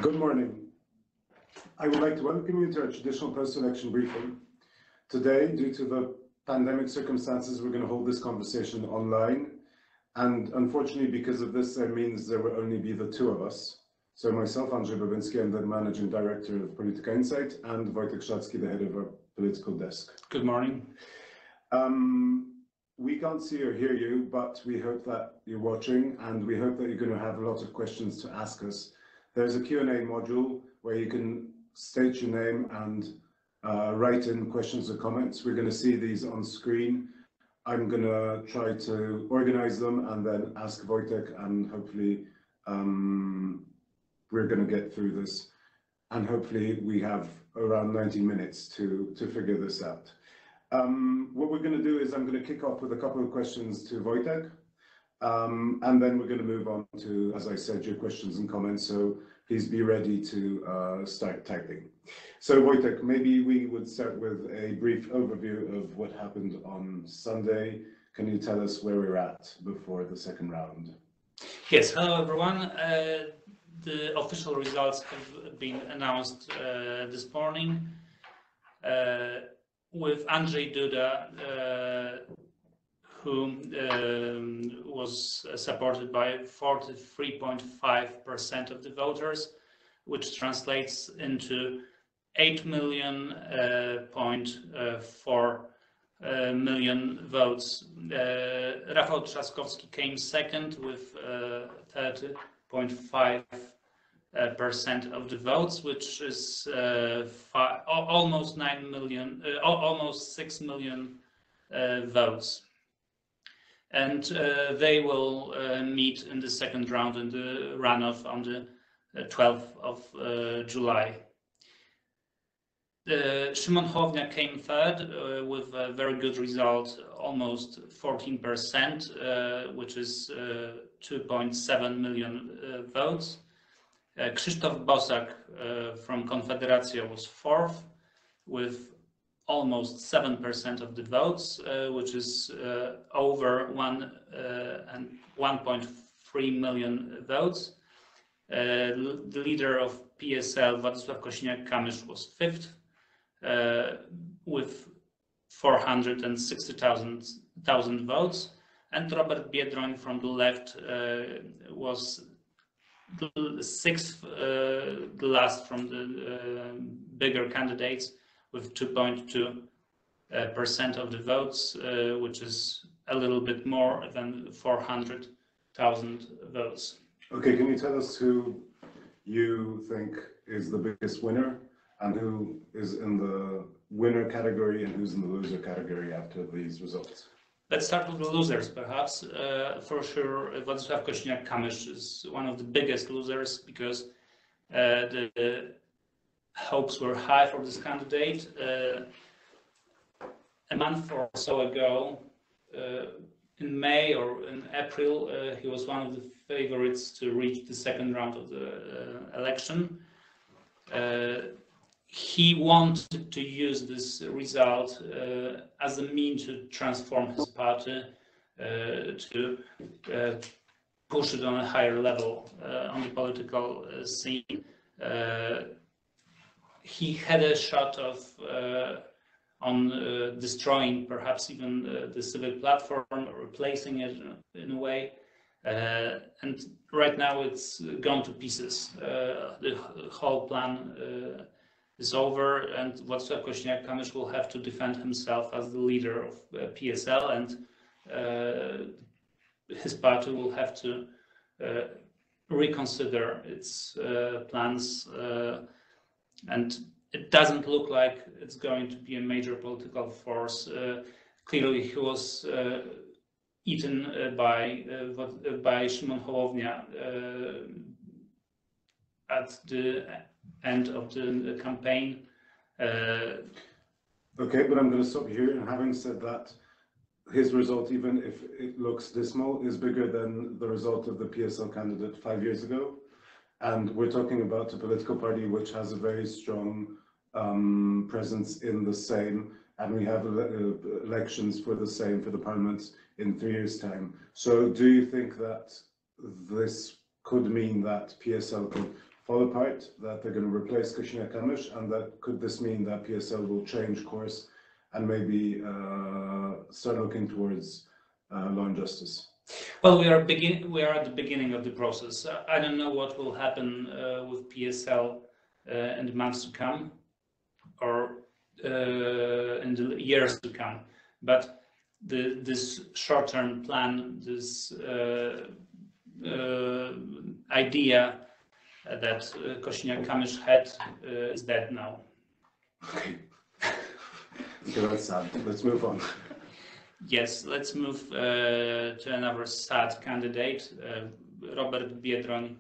Good morning. I would like to welcome you to our traditional post-election briefing. Today, due to the pandemic circumstances, we're going to hold this conversation online. And unfortunately, because of this, that means there will only be the two of us. So myself, Andrzej Bobiński, I'm the Managing Director of Polityka Insight, and Wojciech Szacki, the head of our political desk. Good morning. We can't see or hear you, but we hope that you're watching, and we hope that you're going to have a lot of questions to ask us. There's a Q&A module where you can state your name and write in questions or comments. We're going to see these on screen. I'm going to try to organize them and then ask Wojciech, and hopefully we're going to get through this. And hopefully we have around 90 minutes to figure this out. What we're going to do is I'm going to kick off with a couple of questions to Wojciech. And then we're going to move on to, as I said, your questions and comments. So please be ready to start typing. So Wojciech, maybe we would start with a brief overview of what happened on Sunday. Can you tell us where we're at before the second round? Yes, hello everyone. The official results have been announced this morning. With Andrzej Duda, who was supported by 43.5% of the voters, which translates into 8.4 million votes. Rafał Trzaskowski came second with 30.5% of the votes, which is almost 9 million, almost 6 million votes. And they will meet in the second round in the runoff on the 12th of July. Szymon Hołownia came third with a very good result, almost 14%, which is 2.7 million votes. Krzysztof Bosak from Konfederacja was fourth with almost 7% of the votes, which is over 1.3 million votes. The leader of PSL, Władysław Kosiniak-Kamysz, was fifth with 460,000 votes, and Robert Biedroń from the left was the sixth, the last from the bigger candidates, with 2.2% of the votes, which is a little bit more than 400,000 votes. Okay, can you tell us who you think is the biggest winner, and who is in the winner category and who's in the loser category after these results? Let's start with the losers, perhaps. For sure, Władysław Kosiniak-Kamysz is one of the biggest losers because the hopes were high for this candidate. A month or so ago, in May or in April, he was one of the favorites to reach the second round of the election. He wanted to use this result as a means to transform his party, to push it on a higher level on the political scene. He had a shot of on destroying perhaps even the civic platform, or replacing it in a way. And right now it's gone to pieces. The whole plan is over, and Władysław Kosiniak-Kamysz will have to defend himself as the leader of PSL, and his party will have to reconsider its plans. And it doesn't look like it's going to be a major political force. Clearly, he was eaten by Szymon Hołownia at the end of the campaign. Okay, but I'm going to stop here. And having said that, his result, even if it looks dismal, is bigger than the result of the PSL candidate 5 years ago. And we're talking about a political party which has a very strong presence in the Sejm, and we have elections for the Sejm, for the parliament, in 3 years' time. So do you think that this could mean that PSL could fall apart, that they're going to replace Kosiniak-Kamysz, and that could this mean that PSL will change course and maybe start looking towards law and justice? Well, we are at the beginning of the process. I don't know what will happen with PSL in the months to come, or in the years to come. But this short-term plan, this idea that Kosiniak-Kamysz had is dead now. Okay. Okay, that's sad. Let's move on. Yes, let's move to another sad candidate. Robert Biedroń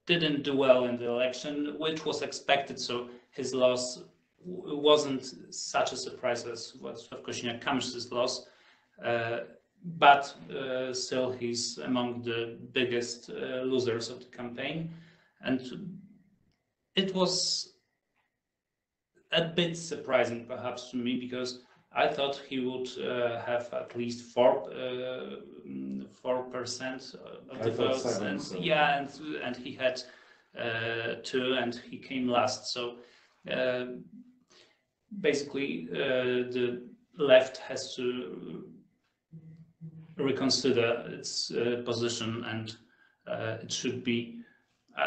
didn't do well in the election, which was expected, so his loss wasn't such a surprise as was Kosiniak-Kamysz's loss, but still he's among the biggest losers of the campaign, and it was a bit surprising perhaps to me, because I thought he would have at least 4% of the votes, and yeah, and he had 2, and he came last. So basically, the left has to reconsider its position, and it should be.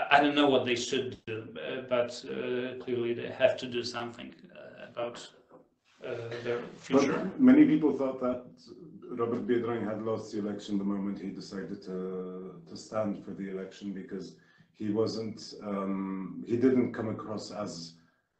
I don't know what they should do, but clearly they have to do something about their future. But many people thought that Robert Biedroń had lost the election the moment he decided to stand for the election, because he wasn't, he didn't come across as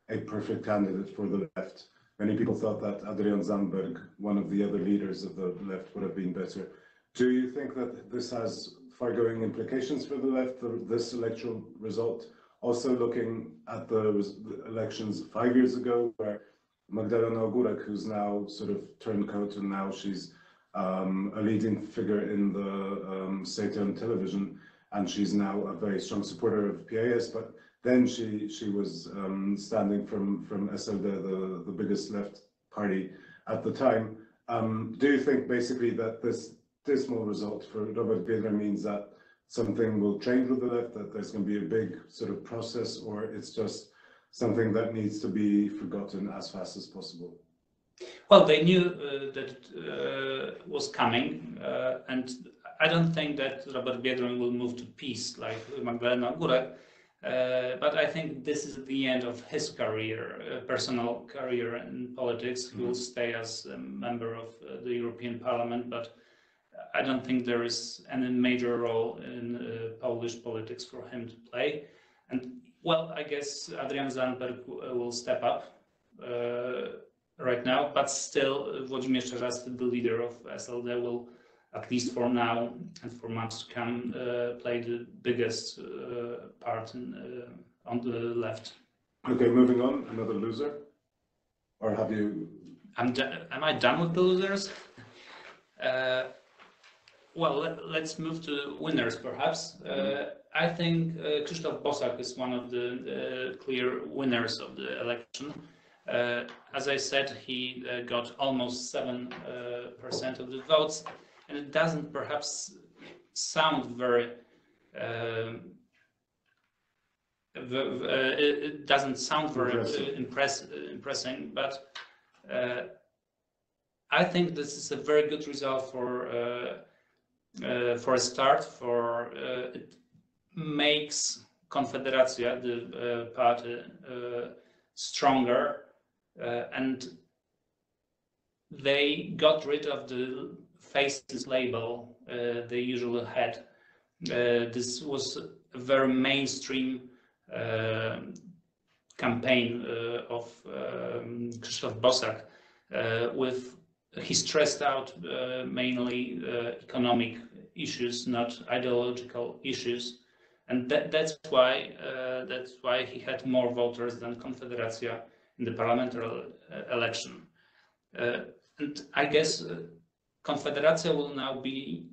a perfect candidate for the left. Many people thought that Adrian Zandberg, one of the other leaders of the left, would have been better. Do you think that this has far-going implications for the left, this electoral result? Also looking at the elections 5 years ago, where Magdalena Ogórek, who's now sort of turned coat, and now she's a leading figure in the state-owned television, and she's now a very strong supporter of PIS, but then she was standing from SLD, the biggest left party at the time. Do you think basically that this dismal result for Robert Biedroń means that something will change with the left, that there's going to be a big sort of process, or it's just something that needs to be forgotten as fast as possible? Well, they knew that it was coming, and I don't think that Robert Biedroń will move to peace like Magdalena Ogórek, but I think this is the end of his career, personal career in politics. He will stay as a member of the European Parliament, but I don't think there is any major role in Polish politics for him to play. And well, I guess Adrian Zandberg will step up right now, but still Włodzimierz Czarzasty, the leader of SLD, will, at least for now and for months to come, play the biggest part on the left. Okay, moving on, another loser? Or have you... Am I done with the losers? Well, let's move to winners, perhaps. I think Krzysztof Bosak is one of the clear winners of the election. As I said, he got almost 7% of the votes, and it doesn't perhaps sound very impressive, but I think this is a very good result for a start. It makes Konfederacja, the party, stronger, and they got rid of the faceless label they usually had. This was a very mainstream campaign of Krzysztof Bosak, he stressed out mainly economic issues, not ideological issues, and that's why he had more voters than Konfederacja in the parliamentary election. And I guess Konfederacja will now be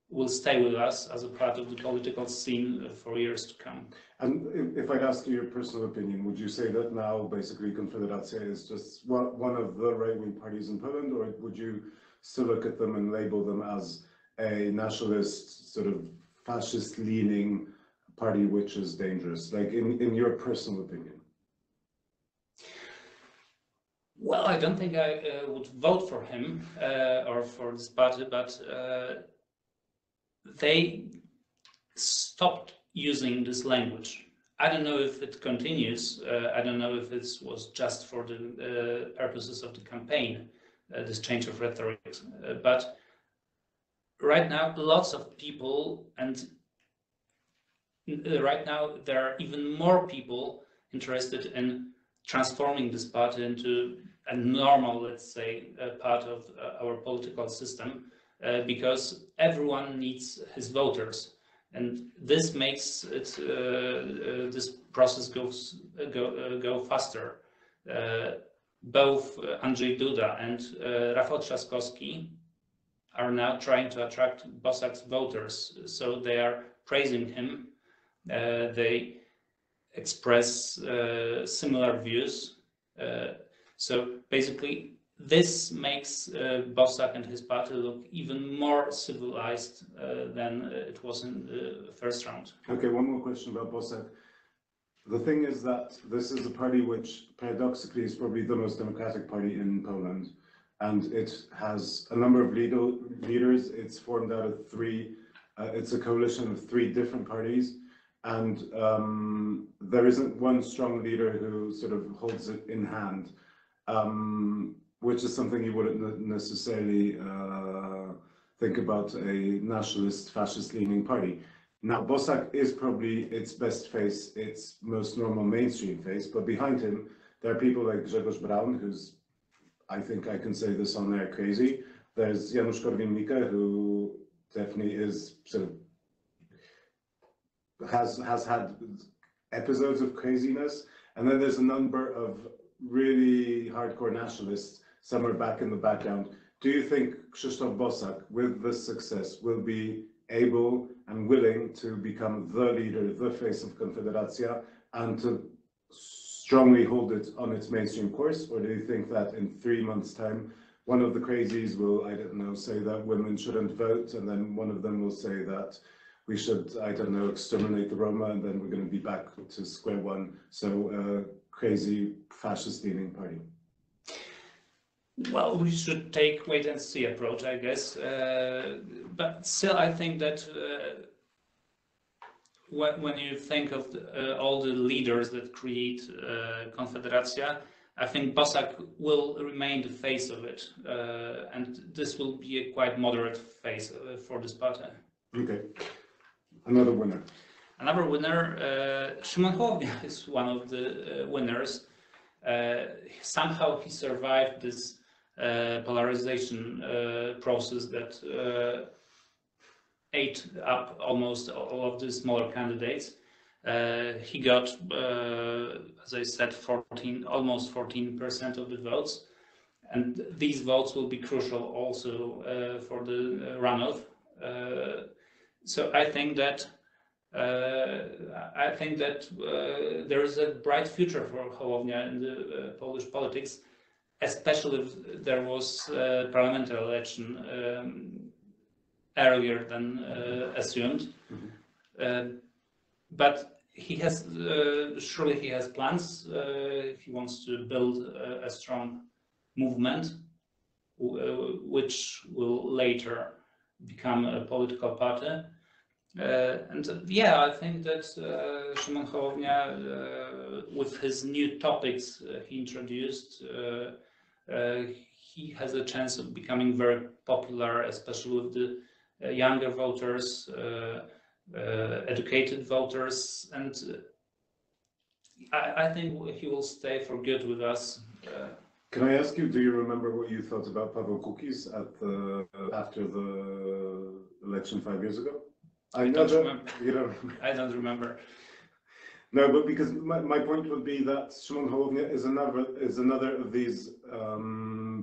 will stay with us as a part of the political scene for years to come. And if I'd ask you your personal opinion, would you say that now basically Konfederacja is just one of the right-wing parties in Poland, or would you still look at them and label them as a nationalist, sort of fascist-leaning party which is dangerous, like in your personal opinion? Well, I don't think I would vote for him or for this party, but they stopped using this language. I don't know if it continues. I don't know if it was just for the purposes of the campaign, this change of rhetoric. But right now, lots of people, and right now there are even more people interested in transforming this party into a normal, let's say, part of our political system, because everyone needs his voters. And this makes it, this process go faster. Both Andrzej Duda and Rafał Trzaskowski are now trying to attract Bosak's voters, so they are praising him. They express similar views. So basically, this makes Bosak and his party look even more civilized than it was in the first round. Okay, one more question about Bosak. The thing is that this is a party which paradoxically is probably the most democratic party in Poland, and it has a number of leaders. It's formed out of three, it's a coalition of three different parties, and there isn't one strong leader who sort of holds it in hand. Which is something you wouldn't necessarily think about a nationalist, fascist-leaning party. Now, Bosak is probably its best face, its most normal mainstream face, but behind him, there are people like Grzegorz Braun, who's, I think I can say this on air, crazy. There's Janusz Korwin-Mikke, who definitely is sort of, has had episodes of craziness, and then there's a number of really hardcore nationalists somewhere back in the background. Do you think Krzysztof Bosak, with this success, will be able and willing to become the leader, the face of Konfederacja, and to strongly hold it on its mainstream course? Or do you think that in 3 months' time, one of the crazies will, I don't know, say that women shouldn't vote, and then one of them will say that we should, I don't know, exterminate the Roma, and then we're going to be back to square one? So crazy fascist-leaning party. Well, we should take wait-and-see approach, I guess. But still, I think that when you think of all the leaders that create Konfederacja, I think Bosak will remain the face of it, and this will be a quite moderate face for this party. Okay. Another winner. Another winner, Szymon Hołownia is one of the winners. Somehow he survived this polarization process that ate up almost all of the smaller candidates. He got, as I said, almost 14% of the votes, and these votes will be crucial also for the runoff. So I think that there is a bright future for Hołownia in the Polish politics, especially if there was a parliamentary election earlier than assumed. But he has surely he has plans. He wants to build a strong movement, which will later become a political party. And yeah, I think that Szymon Hołownia, with his new topics he introduced, he has a chance of becoming very popular, especially with the younger voters, educated voters, and I think he will stay for good with us. Can I ask you, do you remember what you thought about Paweł Kukiz after the election 5 years ago? I don't remember. You don't remember. I don't remember. No, but because my point would be that Szymon Hołownia is another of these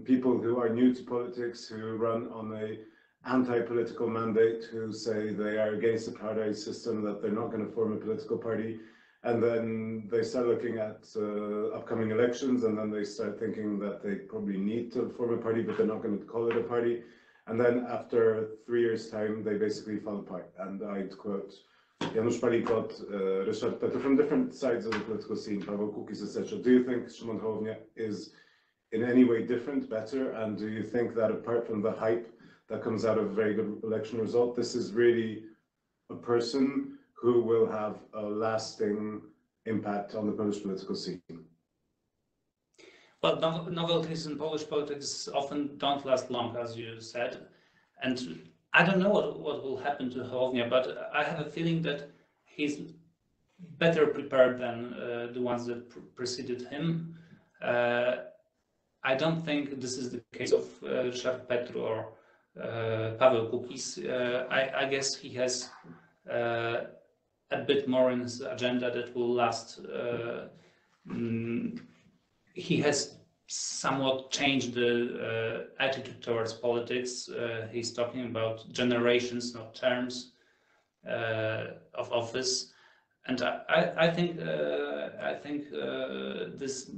people who are new to politics, who run on a anti-political mandate, who say they are against the party system, that they're not going to form a political party, and then they start looking at upcoming elections, and then they start thinking that they probably need to form a party, but they're not going to call it a party. And then after 3 years' time, they basically fell apart. And I'd quote Janusz Palikot, Ryszard Petru, from different sides of the political scene, Paweł Kukiz, etc. Do you think Szymon Hołownia is in any way different, better? And do you think that apart from the hype that comes out of a very good election result, this is really a person who will have a lasting impact on the Polish political scene? Well, novelties in Polish politics often don't last long, as you said. And I don't know what will happen to Hołownia, but I have a feeling that he's better prepared than the ones that preceded him. I don't think this is the case of Ryszard Petru or Paweł Kukiz. I guess he has a bit more in his agenda that will last. He has somewhat changed the attitude towards politics. He's talking about generations, not terms of office, and I think this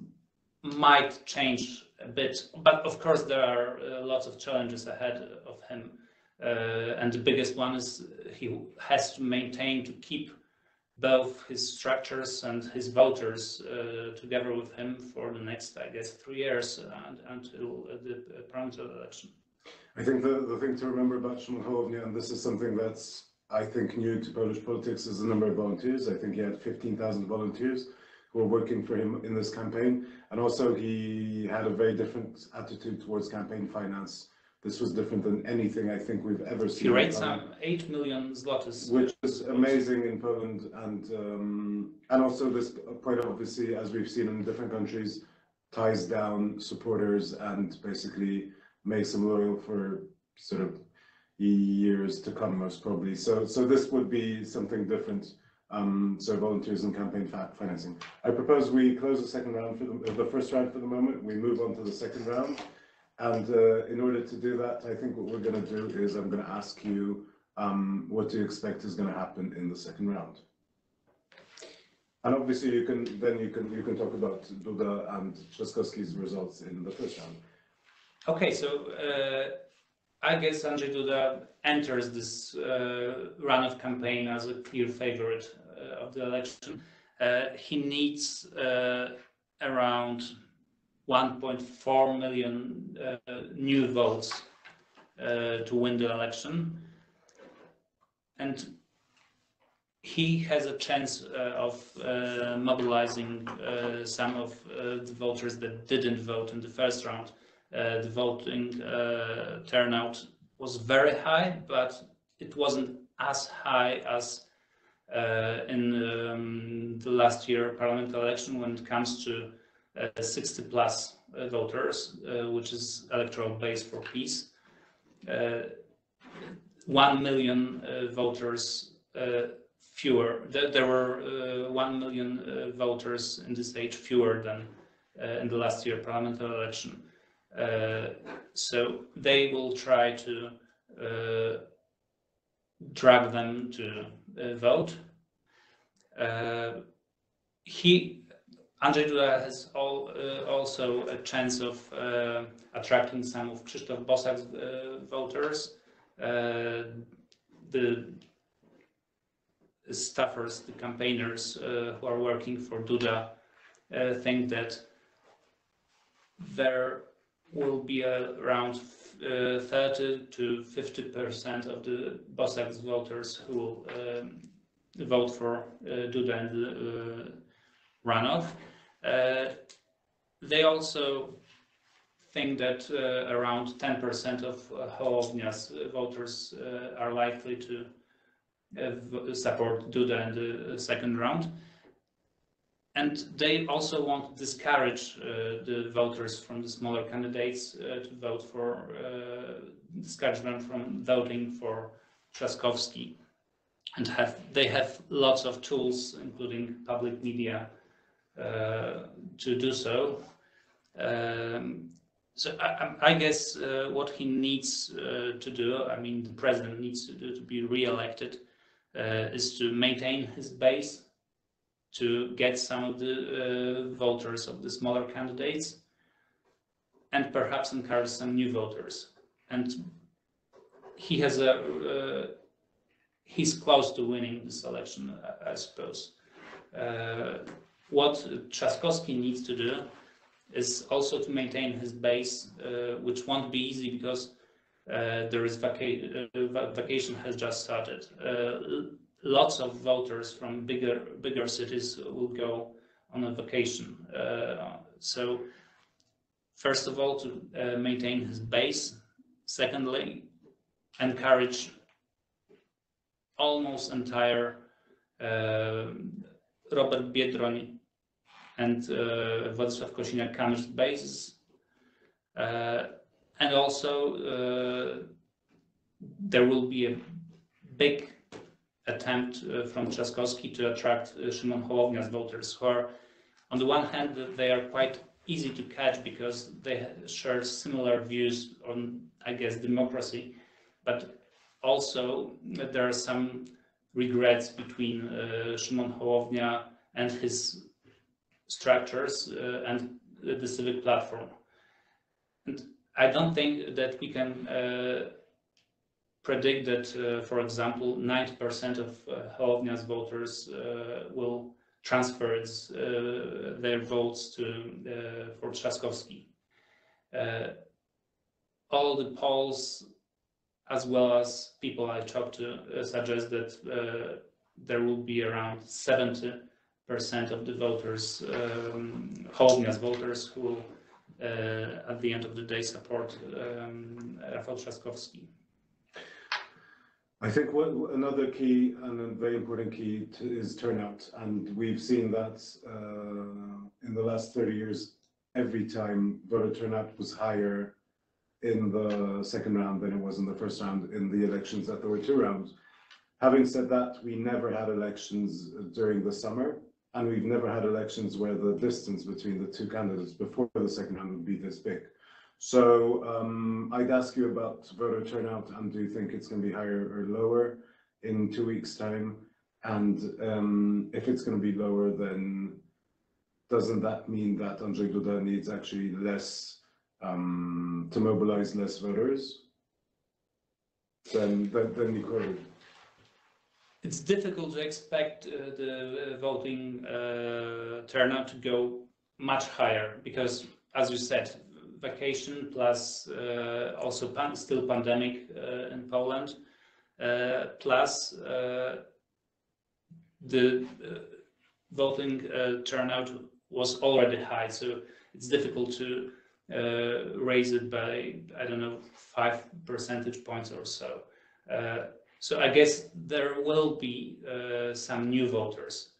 might change a bit. But of course, there are lots of challenges ahead of him, and the biggest one is he has to maintain to keep both his structures and his voters together with him for the next, I guess, 3 years until the parliamentary election. I think the thing to remember about Szymon Hołownia, and this is something that's, I think, new to Polish politics, is the number of volunteers. I think he had 15,000 volunteers who were working for him in this campaign. And also he had a very different attitude towards campaign finance. This was different than anything I think we've ever seen. He raised some 8 million zlotys. Which is amazing in Poland, and also this quite obviously, as we've seen in different countries, ties down supporters and basically makes them loyal for sort of years to come, most probably. So this would be something different. So volunteers and campaign financing. I propose we close the second round for the first round for the moment. We move on to the second round. And in order to do that, I think what we're going to do is I'm going to ask you what do you expect is going to happen in the second round. And obviously you can talk about Duda and Trzaskowski's results in the first round. Okay, so I guess Andrzej Duda enters this run of campaign as a clear favorite of the election. He needs around 1.4 million new votes to win the election, and he has a chance of mobilizing some of the voters that didn't vote in the first round. The voting turnout was very high, but it wasn't as high as in the last year parliamentary election when it comes to 60 plus voters, which is electoral base for peace. 1 million voters fewer. There were 1 million voters in this age fewer than in the last year parliamentary election. So they will try to drag them to vote. Andrzej Duda has also a chance of attracting some of Krzysztof Bosak's voters. The staffers, the campaigners who are working for Duda think that there will be around 30 to 50% of the Bosak's voters who will vote for Duda in the runoff. They also think that around 10% of Hołownia's voters are likely to support Duda in the second round. And they also want to discourage the voters from the smaller candidates to vote for, discourage them from voting for Trzaskowski. And they have lots of tools, including public media, to do so. So I guess what he needs to do, I mean, the president needs to do to be re-elected, is to maintain his base, to get some of the voters of the smaller candidates, and perhaps encourage some new voters. And he has he's close to winning this election, I suppose. What Trzaskowski needs to do is also to maintain his base, which won't be easy because there is vacation has just started. Lots of voters from bigger cities will go on a vacation. So first of all, to maintain his base. Secondly, encourage almost entire Robert Biedroń and Władysław Kosiniak-Kamysz bases. And also there will be a big attempt from Trzaskowski to attract Szymon Hołownia's voters, who are, on the one hand, they are quite easy to catch because they share similar views on, I guess, democracy, but also there are some regrets between Szymon Hołownia and his structures and the civic platform. And I don't think that we can predict that, for example, 90% of Hołownia's voters will transfer their votes for Trzaskowski. All the polls, as well as people I talked to, suggest that there will be around 70% of the voters, Hołownia's voters, who will, at the end of the day, support Rafał Trzaskowski. I think another key and a very important key is turnout, and we've seen that in the last 30 years, every time voter turnout was higher in the second round than it was in the first round in the elections that there were 2 rounds. Having said that, we never had elections during the summer, and we've never had elections where the distance between the 2 candidates before the second round would be this big. So I'd ask you about voter turnout, and do you think it's going to be higher or lower in 2 weeks' time? And if it's going to be lower, then doesn't that mean that Andrzej Duda needs actually less to mobilize less voters than you quoted? It's difficult to expect the voting turnout to go much higher because, as you said, vacation plus also still pandemic in Poland, plus the voting turnout was already high, so it's difficult to raise it by, I don't know, 5 percentage points or so. So I guess there will be some new voters.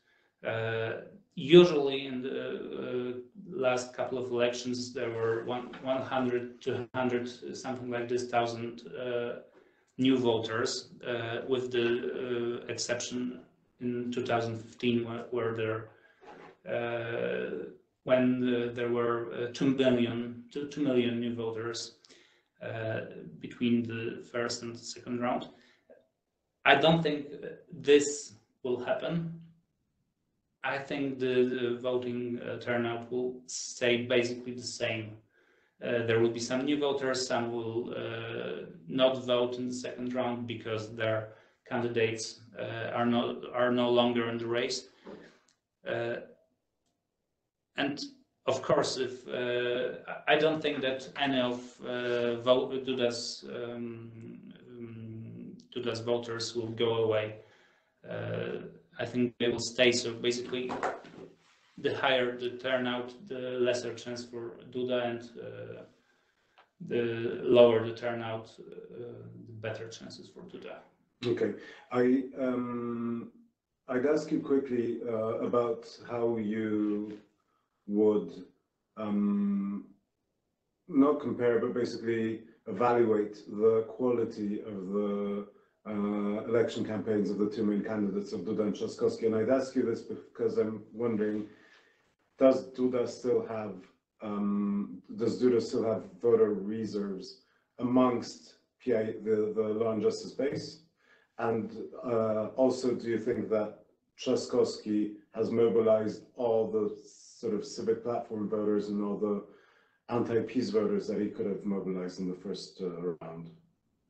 Usually in the last couple of elections, there were 100, 200, something like this, thousand new voters, with the exception in 2015, where there were 2 million new voters between the first and second round. I don't think this will happen. I think the voting turnout will stay basically the same. There will be some new voters, some will not vote in the second round because their candidates are no longer in the race. And of course, if I don't think that any of Duda's voters will go away. I think they will stay. So basically, the higher the turnout, the lesser chance for Duda, and the lower the turnout, the better chances for Duda. Okay, I'd ask you quickly about how you would not compare, but basically evaluate the quality of the election campaigns of the 2 main candidates of Duda and Trzaskowski. And I'd ask you this because I'm wondering, does Duda still have voter reserves amongst the Law and Justice base? And also, do you think that Trzaskowski has mobilized all the sort of civic platform voters and all the anti-peace voters that he could have mobilized in the first round?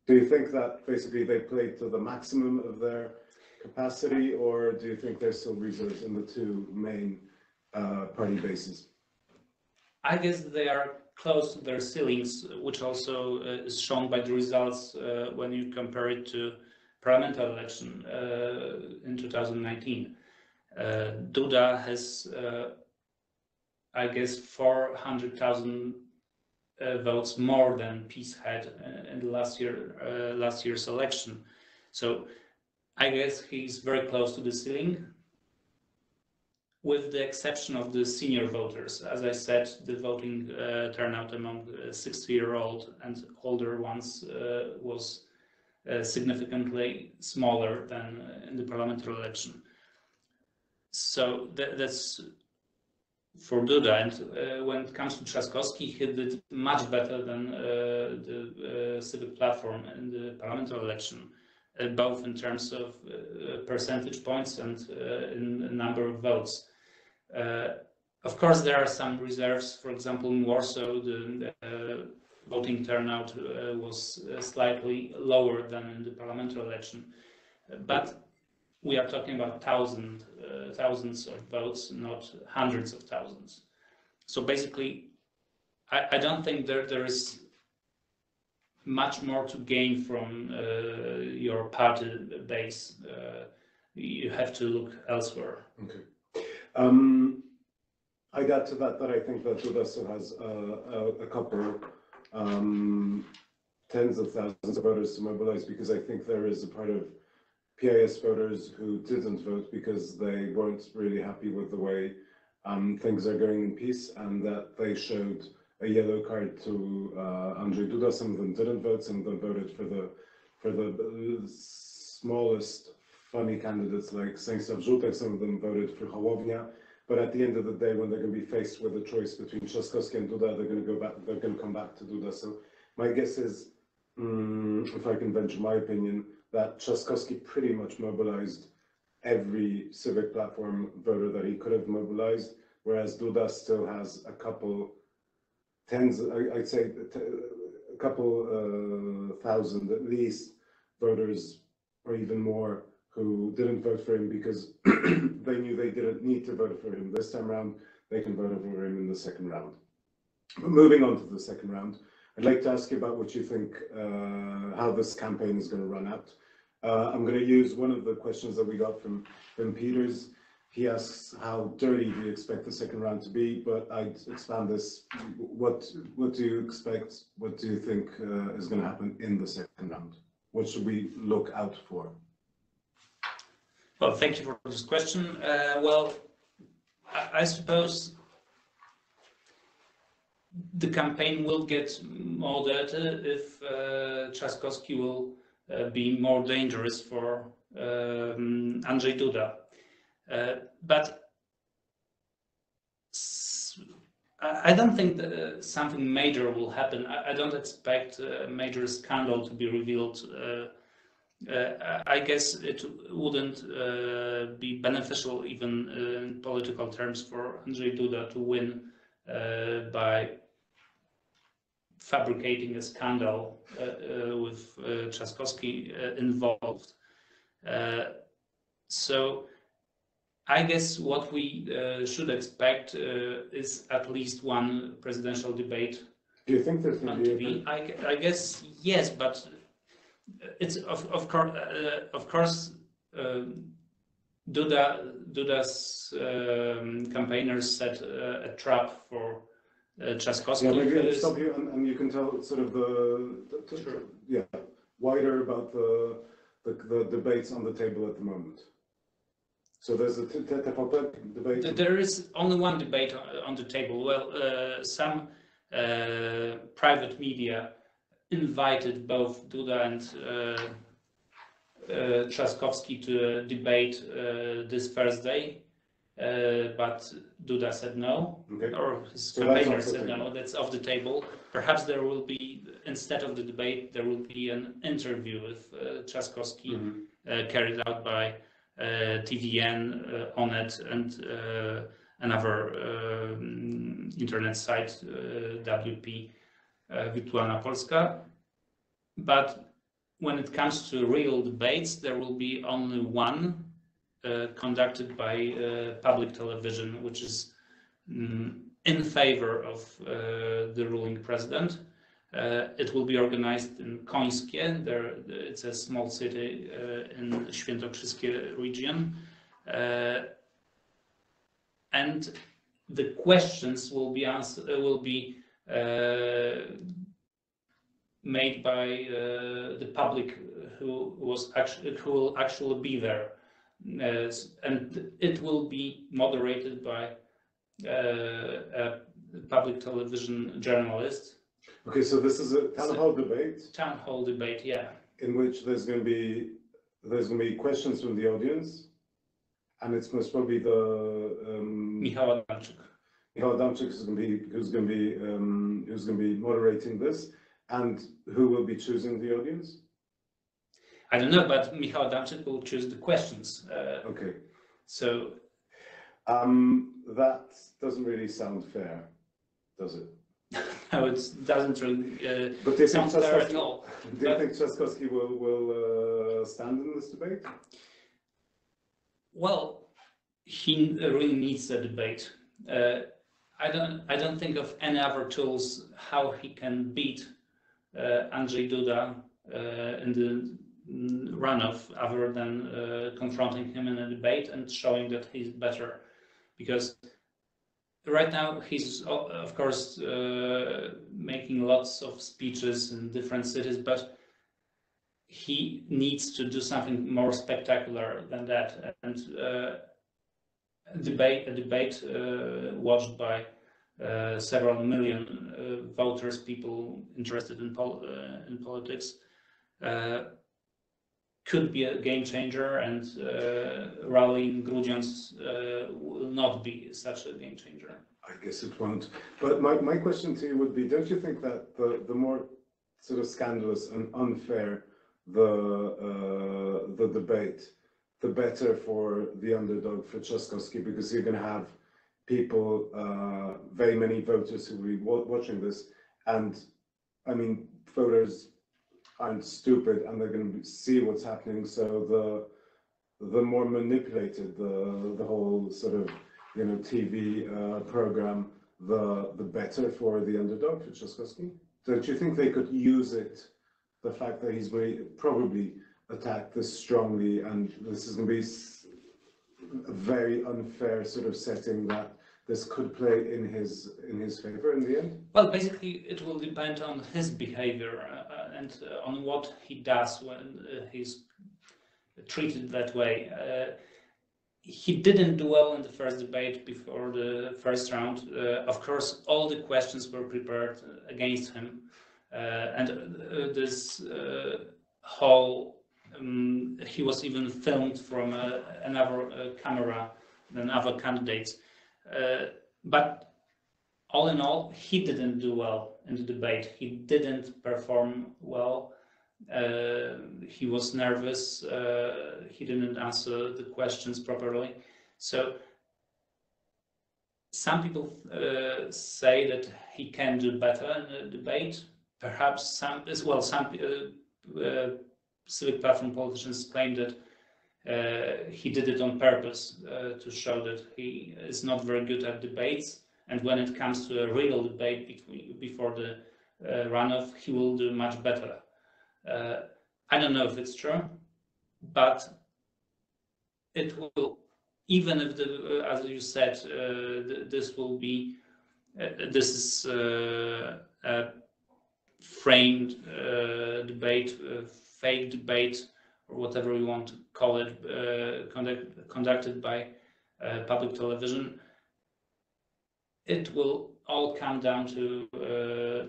Do you think that basically they played to the maximum of their capacity, or do you think there's still reserves in the two main party bases? I guess they are close to their ceilings, which also is shown by the results when you compare it to parliamentary election in 2019. Duda has, I guess, 400,000 votes more than PiS had in the last year's election. So I guess he's very close to the ceiling, with the exception of the senior voters. As I said, the voting turnout among 60-year-old and older ones was significantly smaller than in the parliamentary election. So that's for Duda. And when it comes to Trzaskowski, he did much better than the Civic Platform in the parliamentary election, both in terms of percentage points and in number of votes. Of course, there are some reserves. For example, in Warsaw, the voting turnout was slightly lower than in the parliamentary election, but we are talking about thousands of votes, not hundreds of thousands. So basically, I don't think there is much more to gain from your party base. You have to look elsewhere. Okay. I got to that I think that Duda still has a couple tens of thousands of voters to mobilize, because I think there is a part of PIS voters who didn't vote because they weren't really happy with the way things are going in PiS, and that they showed a yellow card to Andrzej Duda. Some of them didn't vote, some of them voted for the smallest funny candidates like Stanisław Żółtek, some of them voted for Hołownia. But at the end of the day, when they're going to be faced with a choice between Trzaskowski and Duda, they're going to go back. They're going to come back to Duda. So my guess is, if I can venture my opinion, that Trzaskowski pretty much mobilized every Civic Platform voter that he could have mobilized, whereas Duda still has a couple tens, I'd say a couple thousand at least voters, or even more, who didn't vote for him because they knew they didn't need to vote for him this time around. They can vote for him in the second round. But moving on to the second round, I'd like to ask you about what you think, how this campaign is going to run out. I'm going to use one of the questions that we got from Peters. He asks, how dirty do you expect the second round to be? But I'd expand this. What do you expect? What do you think is going to happen in the second round? What should we look out for? Well, thank you for this question. Well, I suppose the campaign will get more dirty if Trzaskowski will be more dangerous for Andrzej Duda. But I don't think that something major will happen. I don't expect a major scandal to be revealed. I guess it wouldn't be beneficial even in political terms for Andrzej Duda to win by fabricating a scandal with Trzaskowski involved. So I guess what we should expect is at least one presidential debate. Do you think there's going to be? I guess yes, but it's of course Duda's campaigners set a trap for Trzaskowski. Yeah, maybe I'll stop you, and you can tell sort of wider about the debates on the table at the moment. So there's a TVP debate. There is only one debate on the table. Well, some private media invited both Duda and Trzaskowski to debate this Thursday, but Duda said no, or his campaigner said no. That's off the table. Perhaps there will be, instead of the debate, there will be an interview with Trzaskowski carried out by TVN, Onet, and another internet site, WP Wirtualna Polska. But when it comes to real debates, there will be only one conducted by public television, which is in favor of the ruling president. It will be organized in Końskie. It's a small city in Świętokrzyskie region. And the questions will be made by the public who will actually be there, and it will be moderated by a public television journalist. Okay, so this is a town hall debate. Town hall debate, yeah. In which there's going to be questions from the audience, and it's most probably the Michał Adamczyk. Michał Adamczyk is who's going to be moderating this, and who will be choosing the audience? I don't know, but Michał Adamczyk will choose the questions. Okay. So that doesn't really sound fair, does it? No, it doesn't really but do you sound fair at all. Do you think Trzaskowski will stand in this debate? Well, he really needs a debate. I don't think of any other tools how he can beat Andrzej Duda in the runoff other than confronting him in a debate and showing that he's better. Because right now he's, of course, making lots of speeches in different cities, but he needs to do something more spectacular than that. And a debate watched by several million voters, people interested in politics, could be a game changer, and rallying Grudziądz will not be such a game changer. I guess it won't. But my question to you would be, don't you think that the more sort of scandalous and unfair the debate, the better for the underdog, for Trzaskowski, because you're going to have people, very many voters who will be watching this, and I mean, voters aren't stupid, and they're going to see what's happening. So the more manipulated the whole sort of TV program, the better for the underdog, for Trzaskowski. Don't you think they could use it? The fact that he's probably attacked this strongly, and this is going to be a very unfair sort of setting, that this could play in his favor in the end? Well, basically, it will depend on his behavior and on what he does when he's treated that way. He didn't do well in the first debate before the first round. Of course, all the questions were prepared against him, and this whole he was even filmed from another camera than other candidates. But all in all, he didn't do well in the debate. He didn't perform well. He was nervous. He didn't answer the questions properly. So some people say that he can do better in the debate. Perhaps some civic platform politicians claim that he did it on purpose to show that he is not very good at debates, and when it comes to a real debate before the runoff, he will do much better. I don't know if it's true, but it will, even if as you said, this will be this is a framed debate, fake debate, or whatever you want to call it, conducted by public television. It will all come down to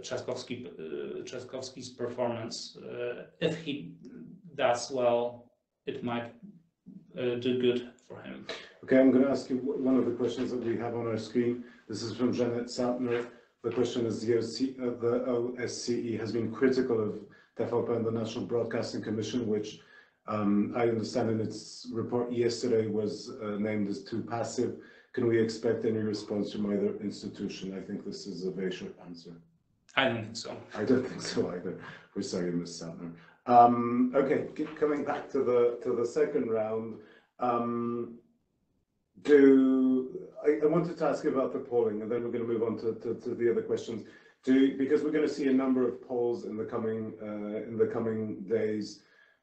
Trzaskowski's performance. If he does well, it might do good for him. Okay, I'm going to ask you one of the questions that we have on our screen. This is from Janet Sautner. The question is, the OSCE has been critical of TVP and the National Broadcasting Commission, which I understand in its report yesterday was named as too passive. Can we expect any response from either institution? I think this is a very short answer. I don't think so. I don't think so either. We're sorry, Ms. Sautner. Okay, coming back to the second round, I wanted to ask you about the polling, and then we're going to move on to the other questions. Because we're going to see a number of polls in the coming days,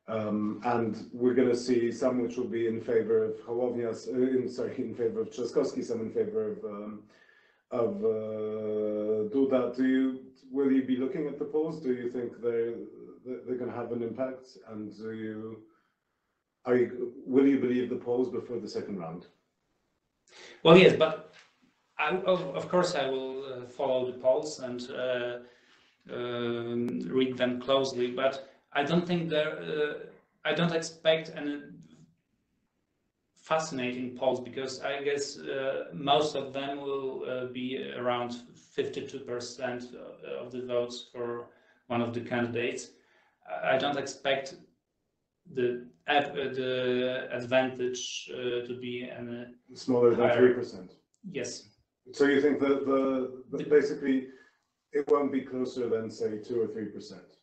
and we're going to see some which will be in favor of Hołownia's, in favor of Trzaskowski, some in favor of Duda. Will you be looking at the polls? Do you think they're going to have an impact? And will you believe the polls before the second round? Well, yes, but of course I will follow the polls and read them closely. But I don't think I don't expect any fascinating polls, because I guess most of them will be around 52% of the votes for one of the candidates. I don't expect the advantage to be any smaller than 3%. Yes. So you think that basically it won't be closer than, say, 2 or 3%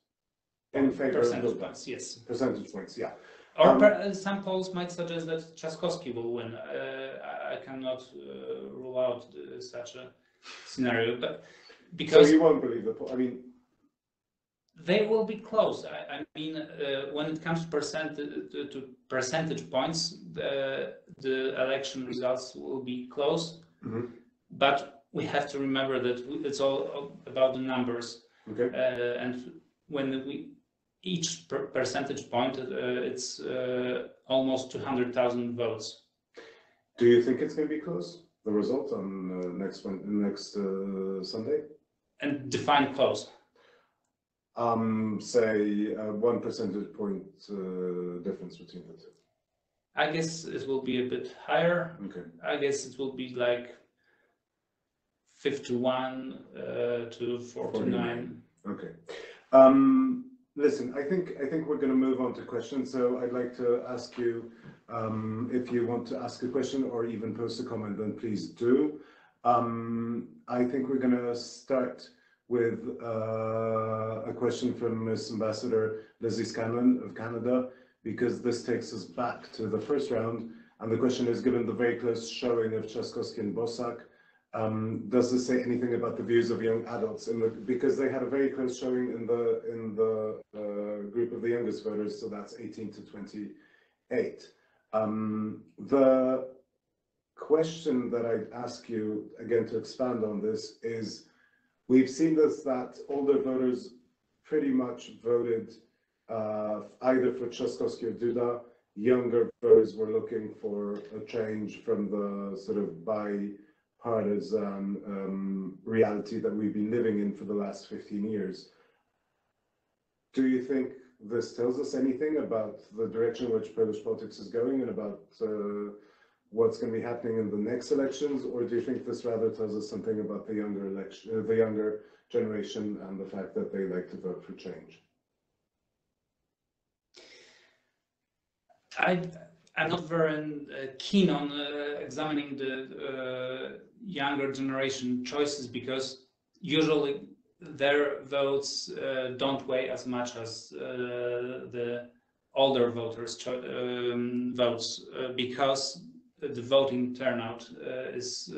in favor of percentage points? Yes. Percentage points, yeah. Or some polls might suggest that Trzaskowski will win. I cannot rule out such a scenario, but because so you won't believe the poll. I mean, they will be close. I mean, when it comes to percentage points, the election results will be close. Mm-hmm. But we have to remember that it's all about the numbers. Okay. And when each percentage point, it's almost 200,000 votes. Do you think it's going to be close, the result on next Sunday? And define close. Say 1 percentage point difference between the two. I guess it will be a bit higher. Okay. I guess it will be like 51 to 49. Okay. Listen, I think we're going to move on to questions. So I'd like to ask you if you want to ask a question or even post a comment, then please do. I think we're going to start with a question from Ms. Ambassador Leslie Scanlon of Canada, because this takes us back to the first round. And the question is, given the very close showing of Trzaskowski and Bosak, does this say anything about the views of young adults? Because they had a very close showing in the group of the youngest voters, so that's 18 to 28. The question that I'd ask you, again, to expand on this is, we've seen this, that older voters pretty much voted either for Trzaskowski or Duda. Younger voters were looking for a change from the sort of bipartisan reality that we've been living in for the last 15 years. Do you think this tells us anything about the direction in which Polish politics is going and about what's going to be happening in the next elections, or do you think this rather tells us something about the younger generation and the fact that they like to vote for change? I'm not very keen on examining the younger generation choices, because usually their votes don't weigh as much as the older voters' votes, because the voting turnout is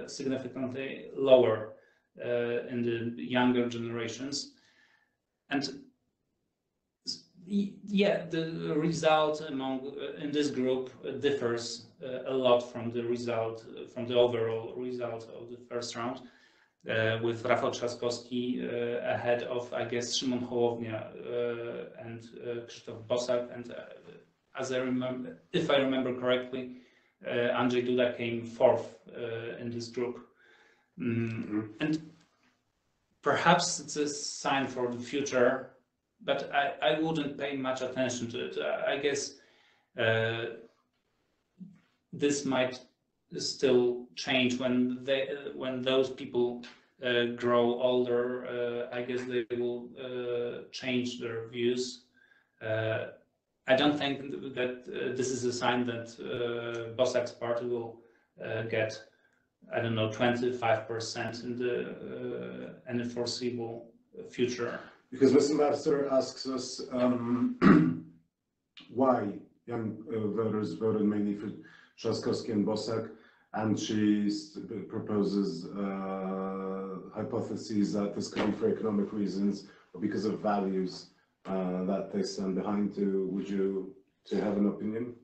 significantly lower in the younger generations. And yeah, the result in this group differs a lot from the overall result of the first round, with Rafał Trzaskowski ahead of, I guess, Szymon Hołownia and Krzysztof Bosak, and if I remember correctly, Andrzej Duda came fourth in this group. And perhaps it's a sign for the future, but I wouldn't pay much attention to it. I guess this might still change when those people grow older. I guess they will change their views. I don't think that this is a sign that Bosak's party will get, I don't know, 25% in the foreseeable future. Because Mr. Ambassador asks us why young voters voted mainly for Trzaskowski and Bosak, and she proposes hypotheses that this could be for economic reasons or because of values that they stand behind. Would you have an opinion?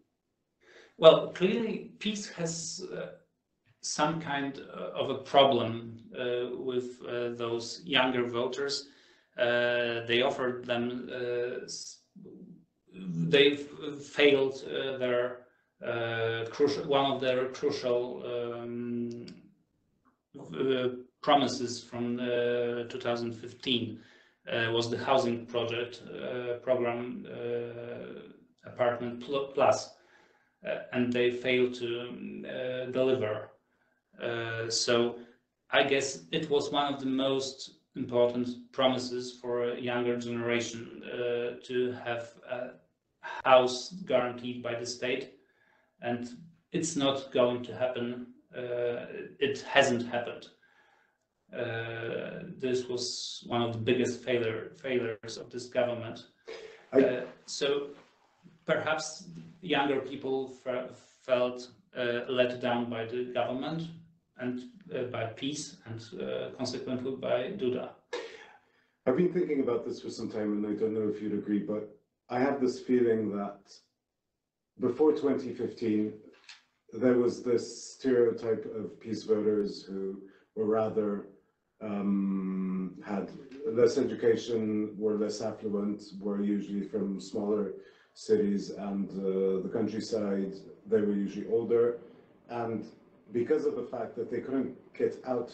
Well, clearly, PiS has some kind of a problem with those younger voters. They offered them, they failed their one of their crucial promises from 2015 was the housing program Apartment Plus, and they failed to deliver. So I guess it was one of the most important promises for a younger generation to have a house guaranteed by the state, and it's not going to happen. It hasn't happened. This was one of the biggest failures of this government. So perhaps younger people felt let down by the government and by PiS, and consequently by Duda. I've been thinking about this for some time, and I don't know if you'd agree, but I have this feeling that before 2015, there was this stereotype of PiS voters who were rather had less education, were less affluent, were usually from smaller cities, and the countryside. They were usually older, and because of the fact that they couldn't get out,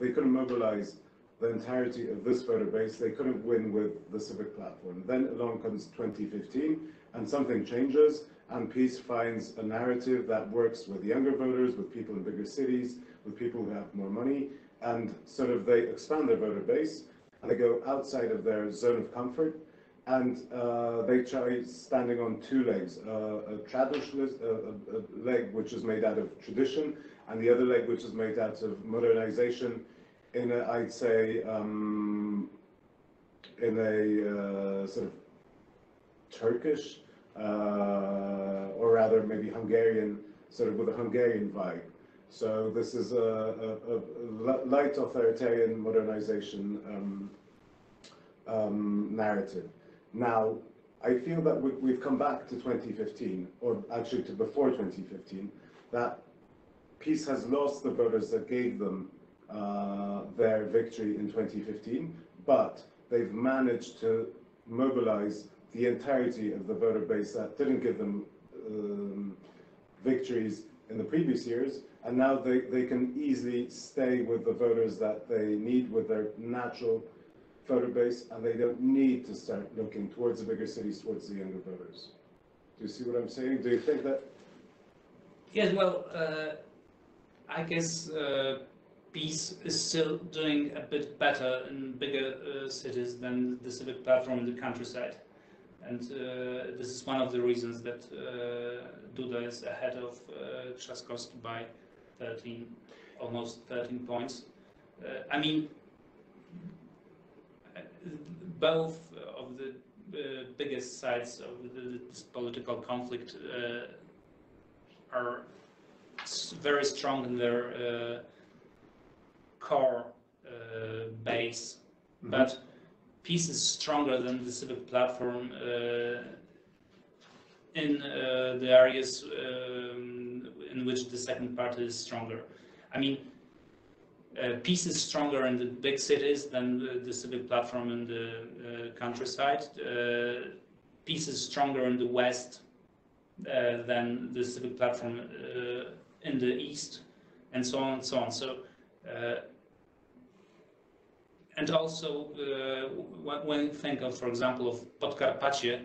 they couldn't mobilize the entirety of this voter base, they couldn't win with the civic platform. Then along comes 2015, and something changes, and PiS finds a narrative that works with younger voters, with people in bigger cities, with people who have more money, and sort of they expand their voter base, and they go outside of their zone of comfort, and they try standing on two legs, a leg which is made out of tradition, and the other leg which is made out of modernization, in a, I'd say, in a sort of Turkish, or rather maybe Hungarian, sort of with a Hungarian vibe. So this is a light authoritarian modernization narrative. Now, I feel that we've come back to 2015, or actually to before 2015, that PiS has lost the voters that gave them their victory in 2015, but they've managed to mobilize the entirety of the voter base that didn't give them victories in the previous years, and now they can easily stay with the voters that they need with their natural voter base, and they don't need to start looking towards the bigger cities, towards the younger voters. Do you see what I'm saying? Do you think that? Yes, well, I guess PiS is still doing a bit better in bigger cities than the civic platform in the countryside. And this is one of the reasons that Duda is ahead of Trzaskowski by almost 13 points. I mean, both of the biggest sides of this political conflict are very strong in their core base, but PiS is stronger than the civic platform in the areas in which the second party is stronger. I mean, PiS is stronger in the big cities than the civic platform in the countryside. PiS is stronger in the west than the civic platform in the east, and so on and so on. So, and also when you think of, for example, of Podkarpacie,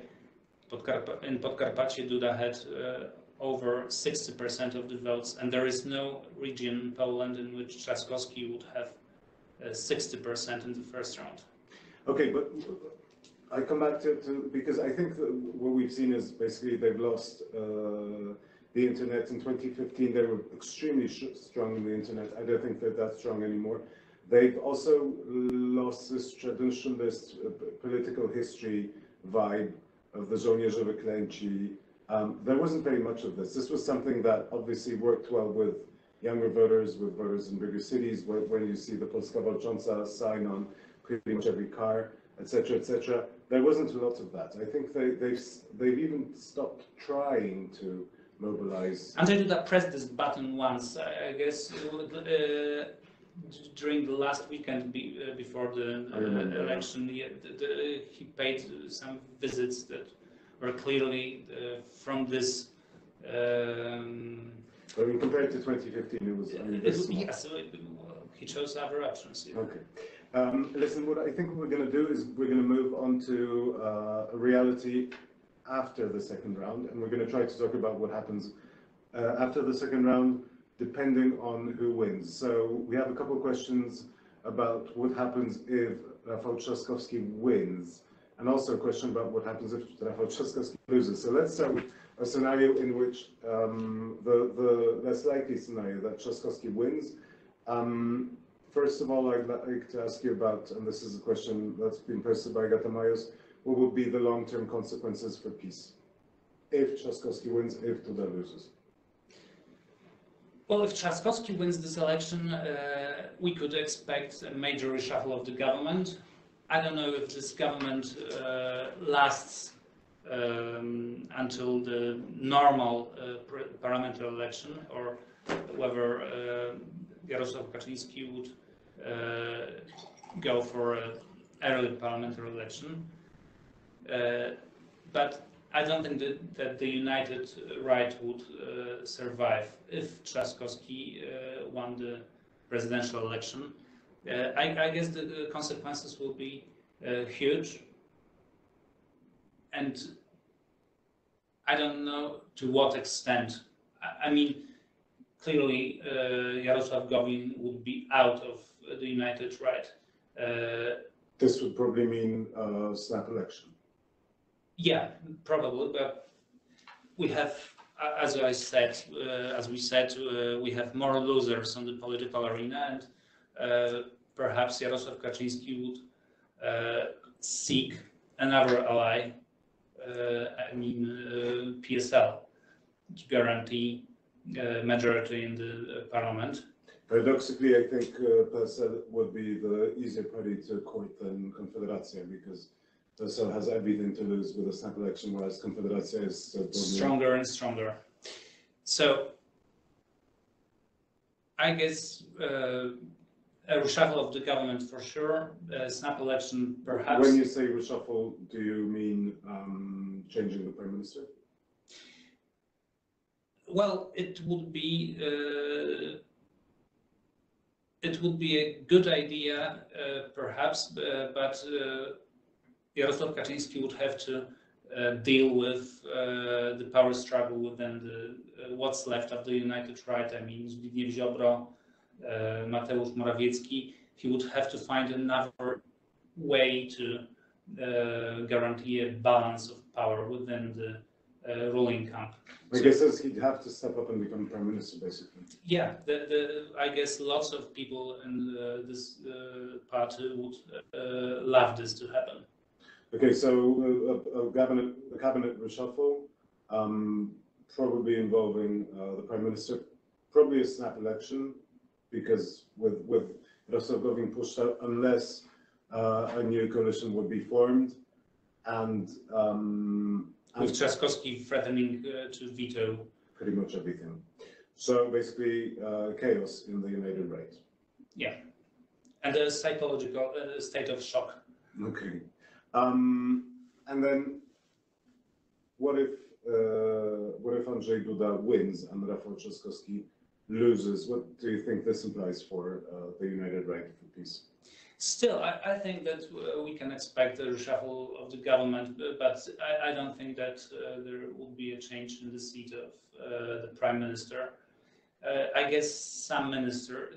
in Podkarpacie Duda had over 60% of the votes, and there is no region in Poland in which Trzaskowski would have 60% in the first round. Okay, but I come back to because I think that what we've seen is basically they've lost the internet. In 2015 they were extremely strong in the internet. I don't think they're that strong anymore. They've also lost this tradition, this political history vibe of the żołnierze wyklęci. There wasn't very much of this. This was something that obviously worked well with younger voters, with voters in bigger cities, when you see the Polska Walcząca sign on pretty much every car, etc., etc. There wasn't a lot of that. I think they've even stopped trying to mobilize. Andrzej Duda pressed this button once, I guess, during the last weekend before the election. He paid some visits that were clearly from this. I mean, compared to 2015, it was. I mean, yes, he chose other options. Yeah. Okay. Listen, what I think we're going to do is we're going to move on to a reality after the second round, and we're going to try to talk about what happens after the second round, depending on who wins. So we have a couple of questions about what happens if Rafał Trzaskowski wins, and also a question about what happens if Rafał Trzaskowski loses. So let's start with a scenario in which the less likely scenario that Trzaskowski wins. First of all, I'd like to ask you about, and this is a question that's been posted by Agata Majos, what would be the long-term consequences for peace if Trzaskowski wins, if Duda loses? Well, if Trzaskowski wins this election, we could expect a major reshuffle of the government. I don't know if this government lasts until the normal parliamentary election, or whether Jarosław Kaczyński would go for an early parliamentary election. But I don't think that the United Right would survive if Trzaskowski won the presidential election. I guess the consequences will be huge, and I don't know to what extent. I mean, clearly Jarosław Gowin would be out of the United Right. This would probably mean a snap election. Yeah, probably, but we have, as we said, we have more losers on the political arena, and perhaps Jarosław Kaczyński would seek another ally, I mean PSL, to guarantee majority in the parliament. Paradoxically, I think PSL would be the easier party to court than Konfederacja, because PSL has everything to lose with a snap election, whereas Konfederacja is so stronger and stronger. So I guess a reshuffle of the government for sure, snap election perhaps. When you say reshuffle, do you mean changing the prime minister? Well, it would be a good idea, perhaps, but Jarosław Kaczyński would have to deal with the power struggle within what's left of the United Right. I mean, Zbigniew Ziobro, Mateusz Morawiecki. He would have to find another way to guarantee a balance of power within the ruling camp. I guess he'd have to step up and become prime minister, basically. Yeah, I guess lots of people in this party would love this to happen. Okay, so a cabinet reshuffle, probably involving the prime minister, probably a snap election, because with Jarosław Gowin pushed out, unless a new coalition would be formed, and with Trzaskowski threatening to veto pretty much everything. So basically, chaos in the United Right. Yeah, and a psychological state of shock. Okay, and then what if Andrzej Duda wins and Rafał Trzaskowski loses? What do you think this implies for the United Right for peace? Still, I think that we can expect a reshuffle of the government, but I don't think that there will be a change in the seat of the prime minister. I guess some minister,